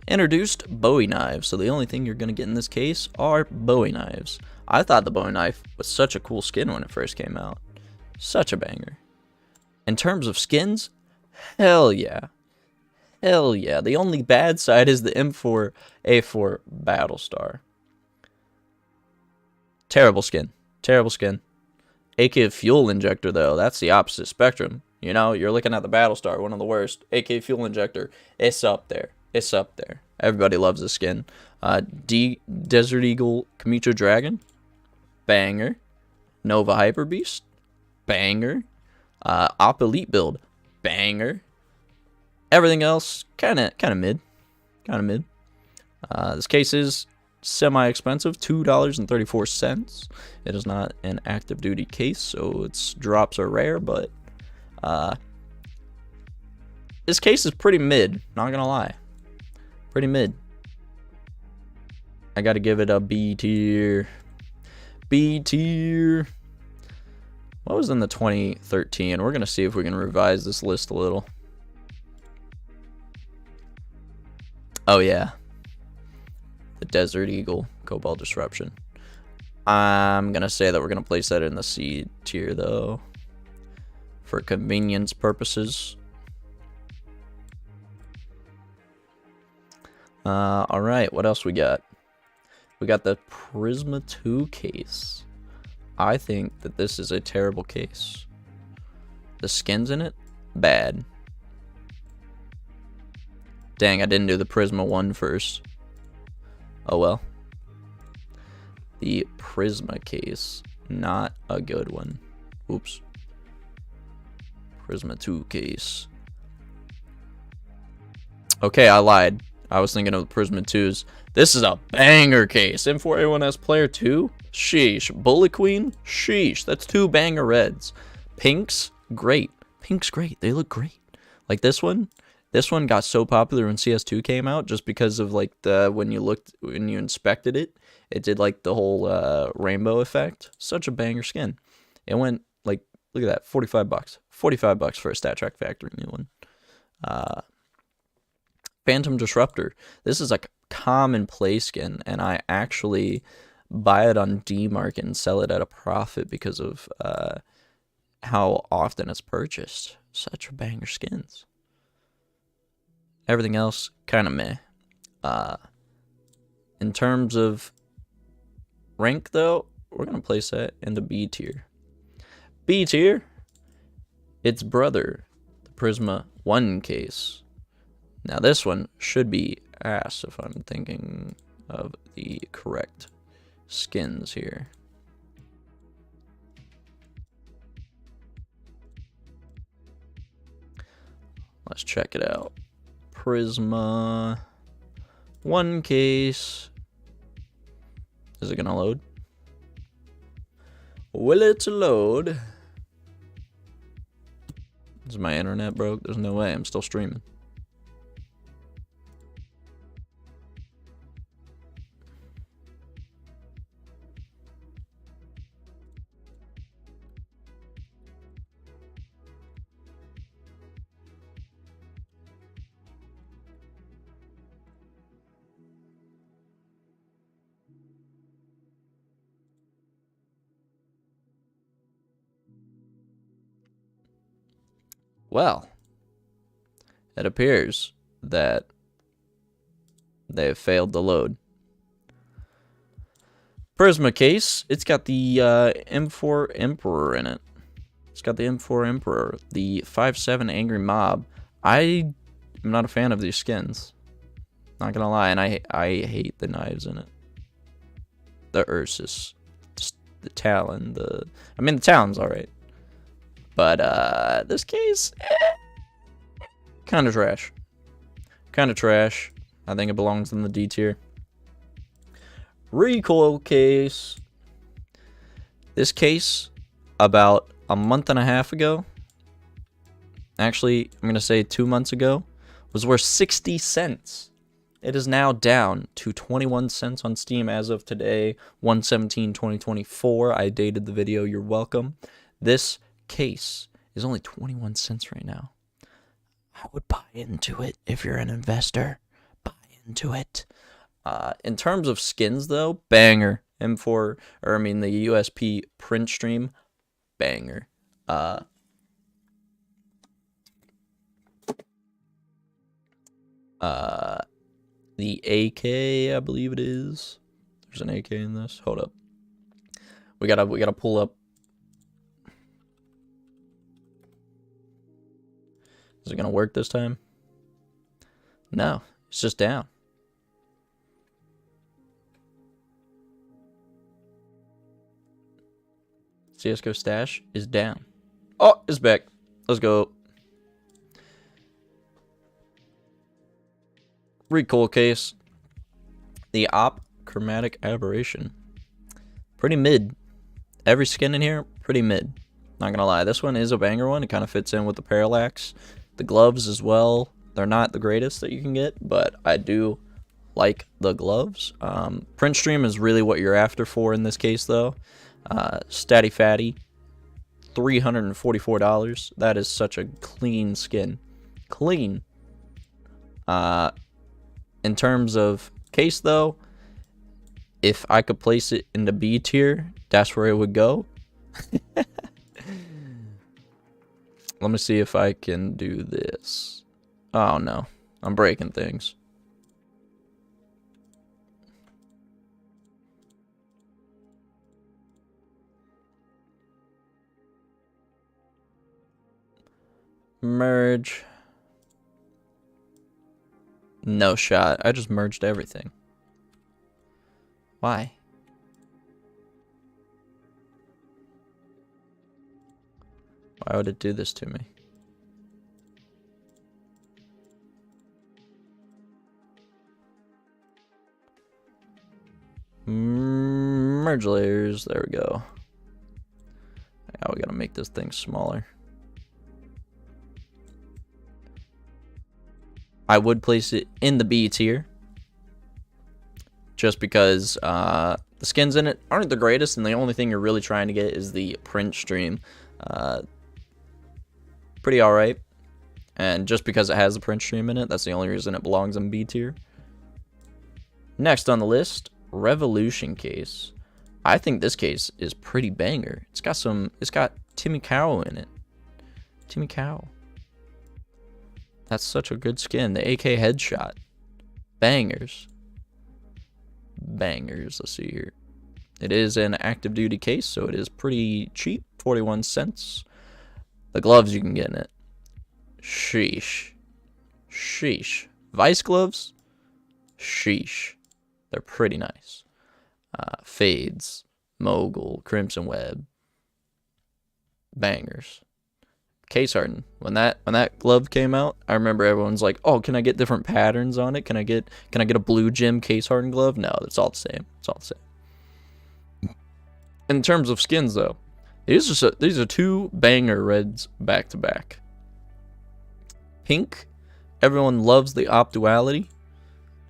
Introduced Bowie knives. So the only thing you're going to get in this case are Bowie knives. I thought the Bowie knife was such a cool skin when it first came out. Such a banger. In terms of skins, hell yeah. Hell yeah. The only bad side is the M4A4 Battlestar. Terrible skin. Terrible skin. AK fuel injector, though, that's the opposite spectrum. You know, you're looking at the Battlestar, one of the worst. AK fuel injector, it's up there. It's up there. Everybody loves this skin. Desert Eagle Kamicho Dragon. Banger. Nova Hyper Beast. Banger. Op Elite build. Banger. Everything else, kind of mid. Kind of mid. This case is semi-expensive, $2.34. It is not an active duty case, so its drops are rare, but this case is pretty mid, not gonna lie. Pretty mid. I gotta give it a B tier. B tier. What was in the 2013? We're gonna see if we can revise this list a little. Oh yeah. The Desert Eagle Cobalt Disruption. I'm gonna say that we're gonna place that in the C tier though, for convenience purposes. Alright, what else we got? We got the Prisma 2 case. I think that this is a terrible case. The skins in it, bad. Dang, I didn't do the Prisma 1 first. Oh well. The Prisma case, not a good one. Oops. Prisma 2 case. Okay, I lied. I was thinking of the Prisma 2s. This is a banger case. M4A1S Player 2? Sheesh. Bullet Queen? Sheesh. That's 2 banger reds. Pinks, great. Pinks, great. They look great. Like this one got so popular when CS2 came out just because of like when you inspected it, it did like the whole rainbow effect. Such a banger skin. It went like, look at that, $45. $45 for a Stat Track Factory new one. Phantom Disruptor. This is a common play skin, and I actually buy it on D-Market and sell it at a profit because of how often it's purchased. Such a banger skins. Everything else, kind of meh. In terms of rank, though, we're going to place that in the B tier. B tier, its brother, the Prisma 1 case. Now, this one should be ass if I'm thinking of the correct skins here. Let's check it out. Prisma 1 case. Is it gonna load? Will it load? Is my internet broke? There's no way. I'm still streaming. Well, it appears that they have failed to load. Prisma case, it's got the M4 Emperor in it. It's got the M4 Emperor, the 5.7 Angry Mob. I am not a fan of these skins. Not gonna lie, and I hate the knives in it. The Ursus, just the Talon, the Talon's alright. But this case, kind of trash. Kind of trash. I think it belongs in the D tier. Recoil case. This case, about a month and a half ago, actually, I'm going to say 2 months ago, was worth 60 cents. It is now down to 21 cents on Steam as of today, 1/17/2024. I dated the video. You're welcome. This case is only 21 cents right now. I would buy into it if you're an investor. Buy into it. In terms of skins, though, banger. M4, or I mean the USP print stream, banger. The AK, I believe it is. There's an AK in this. Hold up. We gotta pull up. Is it gonna work this time? No, it's just down. CSGO stash is down. Oh, it's back. Let's go. Recoil case. The Op Chromatic Aberration. Pretty mid. Every skin in here, pretty mid. Not gonna lie, this one is a banger one. It kind of fits in with the Parallax. The gloves as well. They're not the greatest that you can get, but I do like the gloves. Print stream is really what you're after for in this case, though. Statty Fatty, $344. That is such a clean skin. Clean. In terms of case, though, if I could place it in the B tier, that's where it would go. Let me see if I can do this. Oh, no. I'm breaking things. Merge. No shot. I just merged everything. Why? Why would it do this to me? Merge layers. There we go. Now we gotta make this thing smaller. I would place it in the B tier, just because the skins in it aren't the greatest, and the only thing you're really trying to get is the print stream. Pretty alright. And just because it has the print stream in it, that's the only reason it belongs in B tier. Next on the list, Revolution case. I think this case is pretty banger. It's got Timmy Cow in it. Timmy Cow. That's such a good skin. The AK headshot. Bangers. Bangers. Let's see here. It is an active duty case, so it is pretty cheap. 41 cents. The gloves you can get in it. Sheesh. Sheesh. Vice gloves? Sheesh. They're pretty nice. Fades. Mogul. Crimson Web. Bangers. Case hardened. When that glove came out, I remember everyone's like, "Oh, can I get different patterns on it? Can I get a blue gem case hardened glove?" No, it's all the same. It's all the same. In terms of skins, though, these are two banger reds back to back. Pink, everyone loves the op duality.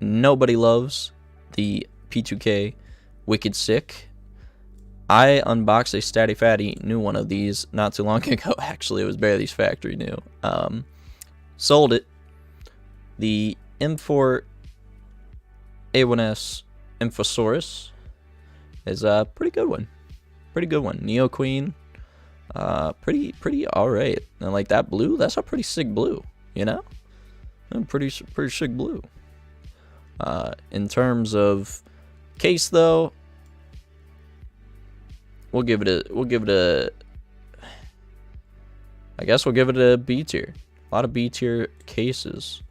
Nobody loves the P2K Wicked Sick. I unboxed a Statty Fatty new one of these not too long ago. Actually, it was barely factory new. Sold it. The M4 A1S Infosaurus is a pretty good one. Pretty good one. Neo Queen. Pretty alright. And like that blue, that's a pretty sick blue, you know? Pretty sick blue. In terms of case though, we'll give it a I guess we'll give it a B tier. A lot of B tier cases.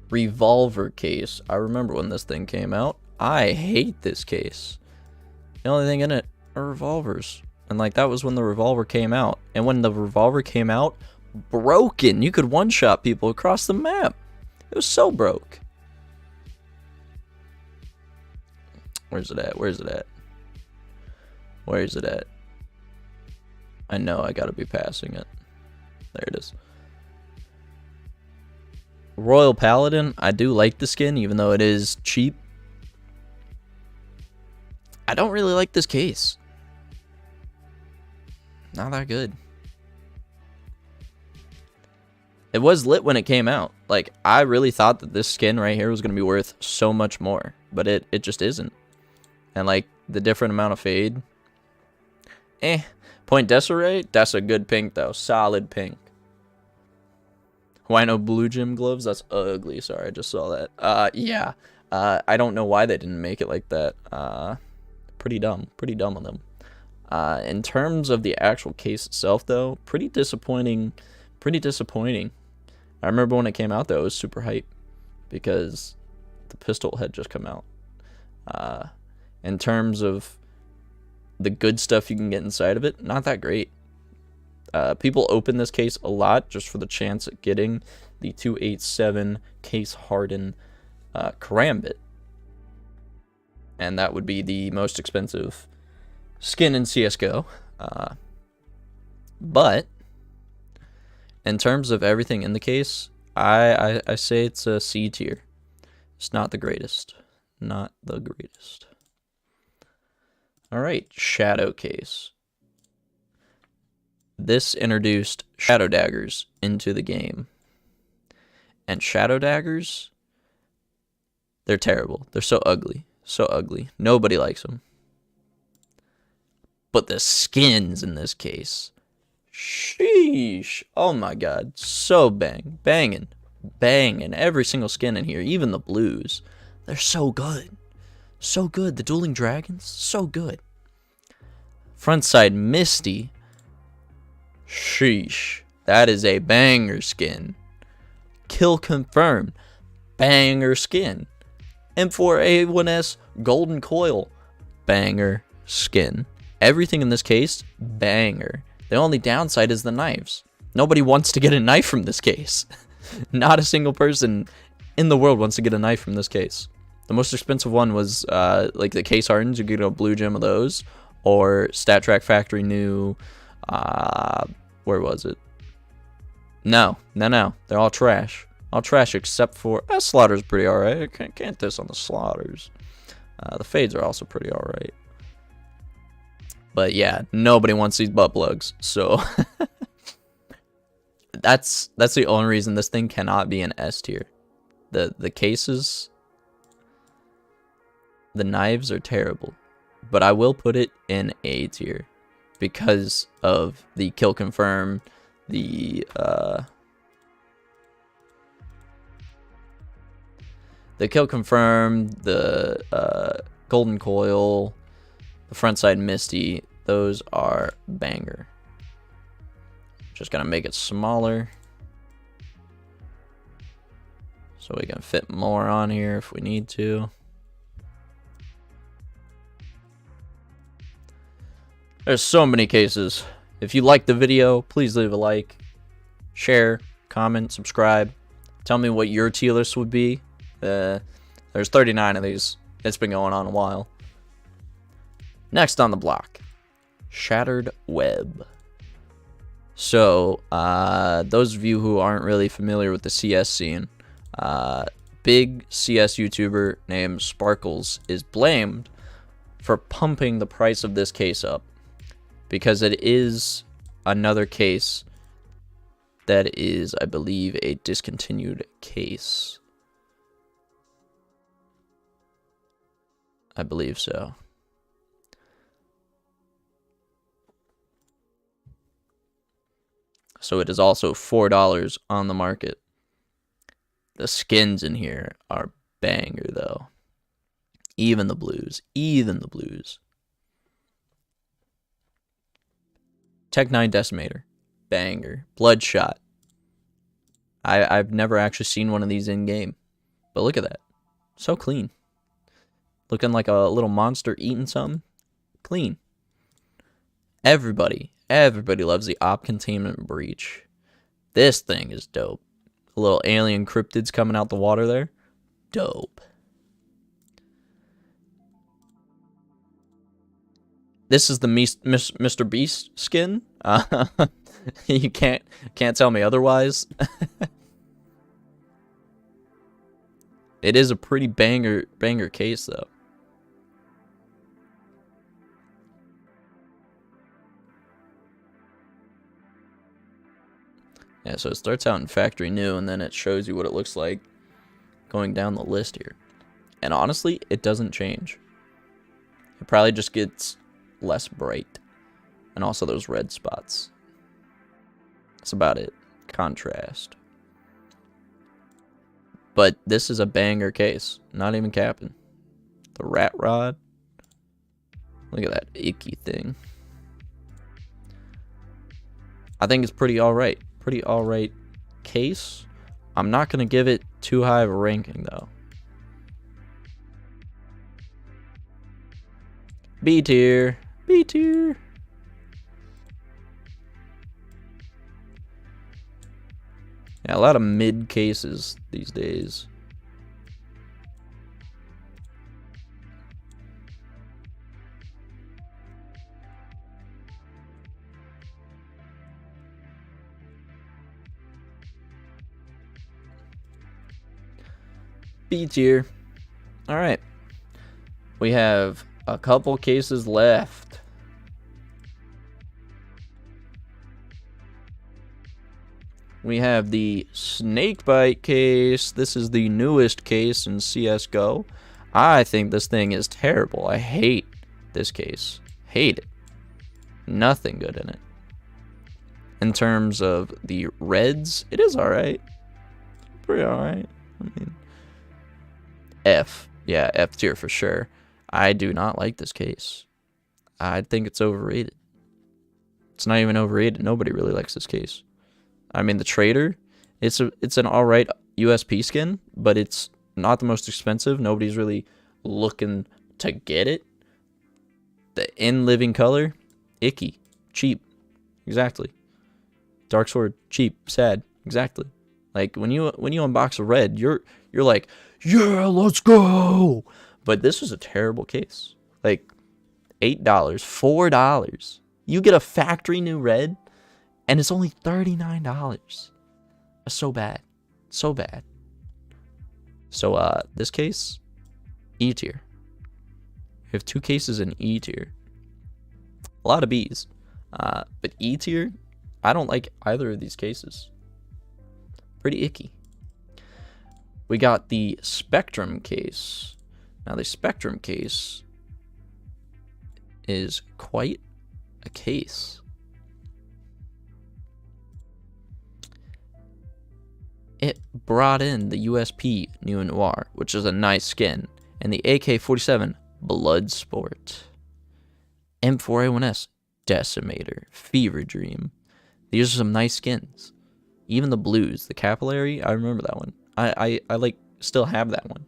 Revolver case. I remember when this thing came out. I hate this case. The only thing in it are revolvers. And like that was when the revolver came out. And when the revolver came out, broken. You could one-shot people across the map. It was so broke. Where's it at? Where's it at? Where's it at? I know I gotta be passing it. There it is. Royal Paladin. I do like the skin, even though it is cheap. I don't really like this case. Not that good. It was lit when it came out. Like, I really thought that this skin right here was going to be worth so much more. But it just isn't. And, like, the different amount of fade. Point Desiree, that's a good pink, though. Solid pink. Wino Blue Gym gloves, that's ugly. Sorry, I just saw that. Yeah. I don't know why they didn't make it like that. Pretty dumb. Pretty dumb of them. In terms of the actual case itself, though, pretty disappointing. Pretty disappointing. I remember when it came out, though, it was super hype. Because the pistol had just come out. In terms of the good stuff you can get inside of it, not that great. People open this case a lot just for the chance at getting the 287 case hardened Karambit. And that would be the most expensive skin in CSGO. But in terms of everything in the case, I say it's a C tier. It's not the greatest. Not the greatest. Alright, Shadow case. This introduced Shadow Daggers into the game. And Shadow Daggers, they're terrible. They're so ugly. So ugly. Nobody likes them. But the skins in this case, sheesh. Oh my god. So banging. Every single skin in here, even the blues, they're so good. So good. The Dueling Dragons, so good. Frontside Misty. Sheesh. That is a banger skin. Kill confirmed. Banger skin. M4A1S Golden Coil. Banger skin. Everything in this case, banger. The only downside is the knives. Nobody wants to get a knife from this case. Not a single person in the world wants to get a knife from this case. The most expensive one was like the case hardens. You could get a blue gem of those, or Stat Track Factory New. Where was it? No. They're all trash. All trash except for Slaughter's pretty alright. I can't diss on the Slaughters. The fades are also pretty alright. But yeah, nobody wants these butt plugs. So that's the only reason this thing cannot be an S tier. The cases, the knives are terrible, but I will put it in A tier because of the kill confirm, the kill confirm, the golden coil, the front side misty. Those are banger. Just gonna make it smaller so we can fit more on here if we need to. There's so many cases. If you liked the video, please leave a like, share, comment, subscribe. Tell me what your tier list would be. There's 39 of these. It's been going on a while. Next on the block, Shattered Web. So, those of you who aren't really familiar with the CS scene, big CS YouTuber named Sparkles is blamed for pumping the price of this case up because it is another case that is, I believe, a discontinued case. I believe so. So it is also $4 on the market. The skins in here are banger though. Even the blues. Tech 9 Decimator. Banger. Bloodshot. I've never actually seen one of these in game. But look at that. So clean. Looking like a little monster eating something. Clean. Everybody loves the Op Containment Breach. This thing is dope. A little alien cryptids coming out the water there. Dope. This is the Mr. Beast skin. You can't tell me otherwise. It is a pretty banger case though. Yeah, so it starts out in factory new, and then it shows you what it looks like going down the list here. And honestly, it doesn't change. It probably just gets less bright. And also those red spots. That's about it. Contrast. But this is a banger case. Not even capping. The rat rod. Look at that icky thing. I think it's pretty alright. Pretty alright case. I'm not going to give it too high of a ranking though. B tier. B tier. Yeah, a lot of mid cases these days. B tier. All right. We have a couple cases left. We have the Snakebite case. This is the newest case in CSGO. I think this thing is terrible. I hate this case. Hate it. Nothing good in it. In terms of the reds, it is alright. Pretty alright. I mean, F. Yeah, F tier for sure. I do not like this case. I think it's overrated. It's not even overrated. Nobody really likes this case. I mean, the Trader, it's an alright USP skin, but it's not the most expensive. Nobody's really looking to get it. The in living color, icky, cheap, exactly. Dark Sword, cheap, sad, exactly. Like when you unbox a red, you're like, Yeah, let's go. But this was a terrible case. Like $8, $4. You get a factory new red, and it's only $39. That's so bad. So bad. So this case, E tier. We have 2 cases in E tier. A lot of B's. But E tier, I don't like either of these cases. Pretty icky. We got the Spectrum case. Now the Spectrum case is quite a case. It brought in the USP Neo Noir, which is a nice skin, and the AK-47 Bloodsport, M4A1S Decimator, Fever Dream. These are some nice skins. Even the blues, the capillary, I remember that one. I like still have that one.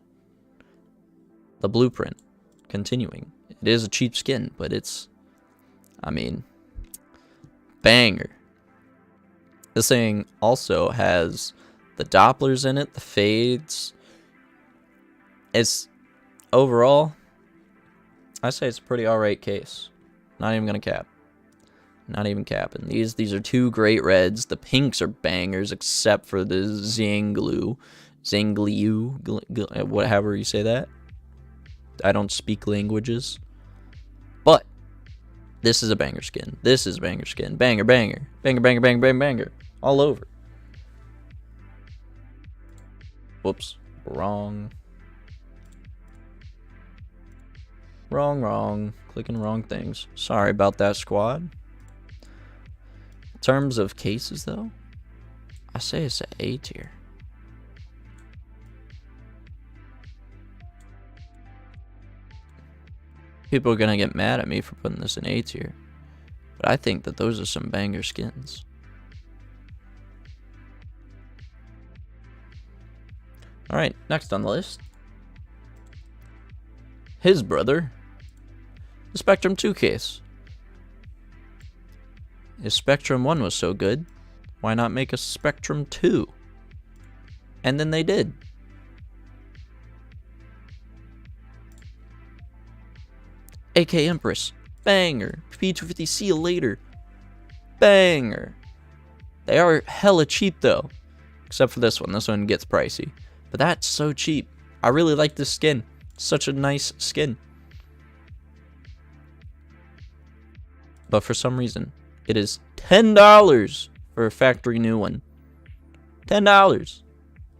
The blueprint, continuing. It is a cheap skin, but it's, I mean, banger. This thing also has the Dopplers in it, the fades. It's overall, I say it's a pretty alright case. Not even gonna cap. Not even capping. These are 2 great reds. The pinks are bangers, except for the Zanglu, whatever you say that. I don't speak languages. But this is a banger skin. This is a banger skin. Banger, banger, banger, banger, banger, banger, banger, all over. Whoops, wrong. Wrong. Clicking wrong things. Sorry about that, squad. In terms of cases, though, I say it's an A tier. People are gonna get mad at me for putting this in A tier, but I think that those are some banger skins. Alright, next on the list. His brother, the Spectrum 2 case. If Spectrum 1 was so good, why not make a Spectrum 2? And then they did. AK Empress, banger. P250, see you later, banger. They are hella cheap though, except for this one. This one gets pricey, but that's so cheap. I really like this skin. Such a nice skin. But for some reason, it is $10 for a factory new one. $10.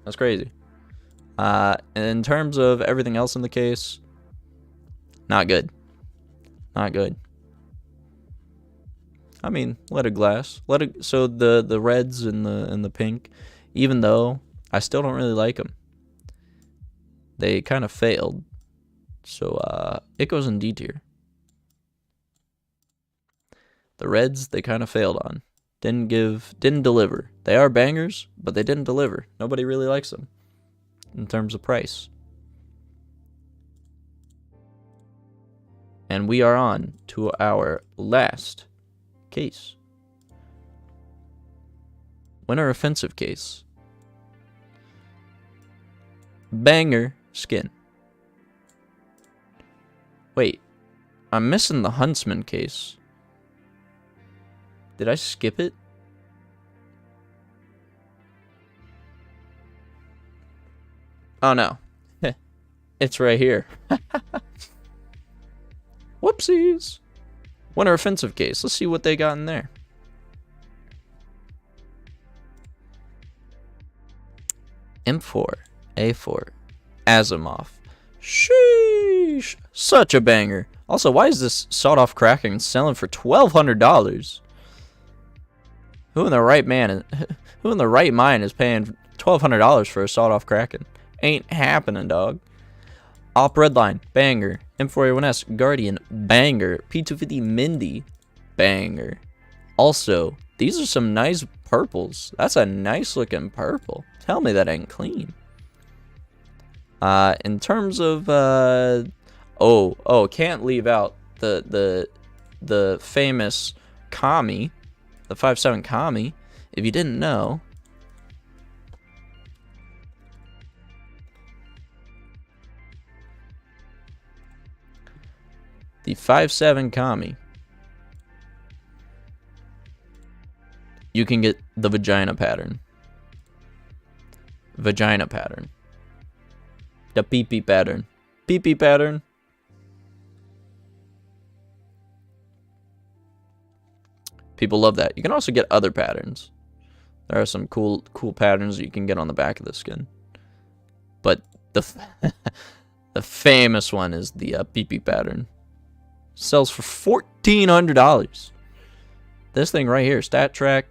That's crazy. In terms of everything else in the case, not good. Not good. I mean, let it glass. Let it. So the reds and the pink, even though I still don't really like them, they kind of failed. So it goes in D tier. The reds, they kind of failed on. Didn't deliver. They are bangers, but they didn't deliver. Nobody really likes them in terms of price. And we are on to our last case. Winter offensive case. Banger skin. Wait, I'm missing the Huntsman case. Did I skip it? Oh no. It's right here. Whoopsies. Winter offensive case. Let's see what they got in there. M4, A4, Asimov. Sheesh. Such a banger. Also, why is this sawed-off Kraken selling for $1,200? Who in the right mind is paying $1,200 for a sawed-off Kraken? Ain't happening, dog. Op Redline, banger. M4A1S, Guardian, banger. P250 Mindy, banger. Also, these are some nice purples. That's a nice looking purple. Tell me that ain't clean. In terms of can't leave out the famous Kami, the 5.7 Kami. If you didn't know, the 5/7 Kami, you can get the vagina pattern. Vagina pattern. The pee-pee pattern. Pee-pee pattern. People love that. You can also get other patterns. There are some cool patterns that you can get on the back of the skin. But the the famous one is the pee-pee pattern. Sells for $1,400. This thing right here, Stat Track.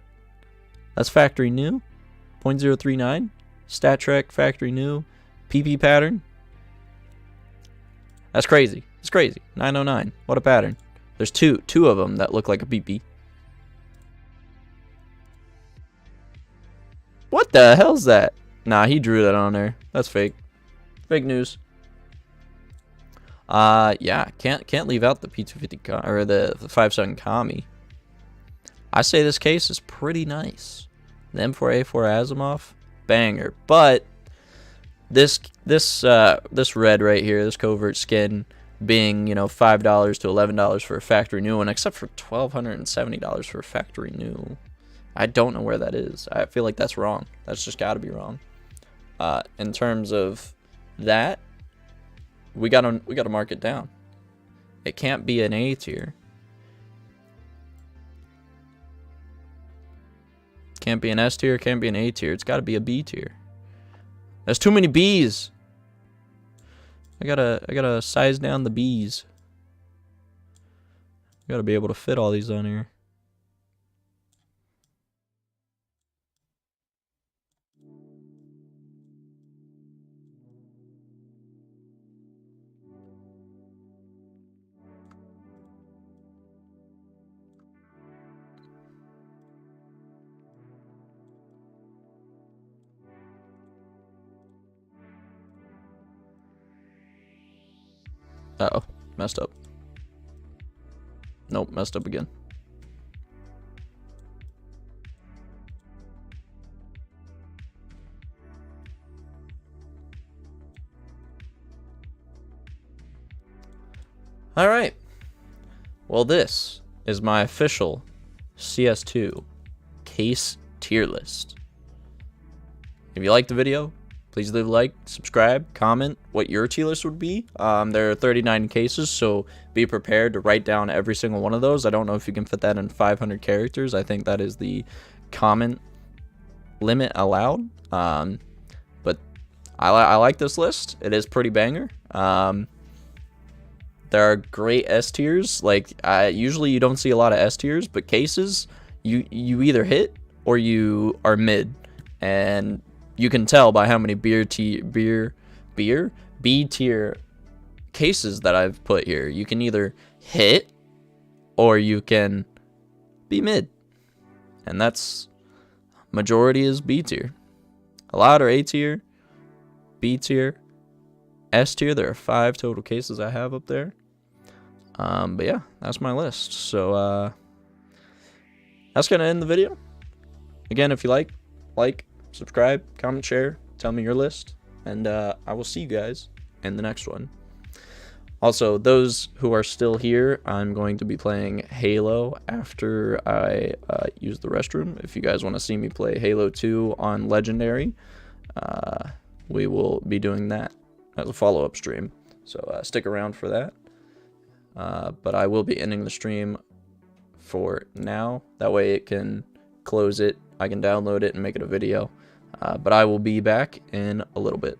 That's factory new. 0.039. Stat Track factory new. PP pattern. That's crazy. It's crazy. 909. What a pattern. There's two of them that look like a PP. What the hell's that? Nah, he drew that on there. That's fake. Fake news. Yeah, can't leave out the P250 or the 5/7 Kami. I say this case is pretty nice. The M4A4 Asimov, banger. But this red right here, this covert skin, being, you know, $5 to $11 for a factory new one, except for $1,270 for a factory new. I don't know where that is. I feel like that's wrong. That's just got to be wrong. In terms of that, we gotta mark it down. It can't be an A tier. Can't be an S tier. Can't be an A tier. It's got to be a B tier. There's too many B's. I gotta size down the B's. I gotta be able to fit all these on here. Uh-oh, messed up. Nope, messed up again. All right. Well, this is my official CS2 Case Tier-List. If you liked the video, please leave a like, subscribe, comment what your tier list would be. There are 39 cases, so be prepared to write down every single one of those. I don't know if you can fit that in 500 characters. I think that is the comment limit allowed. But I like this list. It is pretty banger. There are great S tiers. Like, usually you don't see a lot of S tiers, but cases, you either hit or you are mid. And you can tell by how many B tier cases that I've put here. You can either hit or you can be mid. And that's, majority is B tier. A lot are A tier, B tier, S tier. There are 5 total cases I have up there. But yeah, that's my list. So that's gonna end the video. Again, if you like, subscribe, comment, share, tell me your list, and I will see you guys in the next one. Also, those who are still here, I'm going to be playing Halo after I use the restroom. If you guys want to see me play Halo 2 on Legendary, we will be doing that as a follow-up stream. So stick around for that. But I will be ending the stream for now. That way it can close it. I can download it and make it a video. But I will be back in a little bit.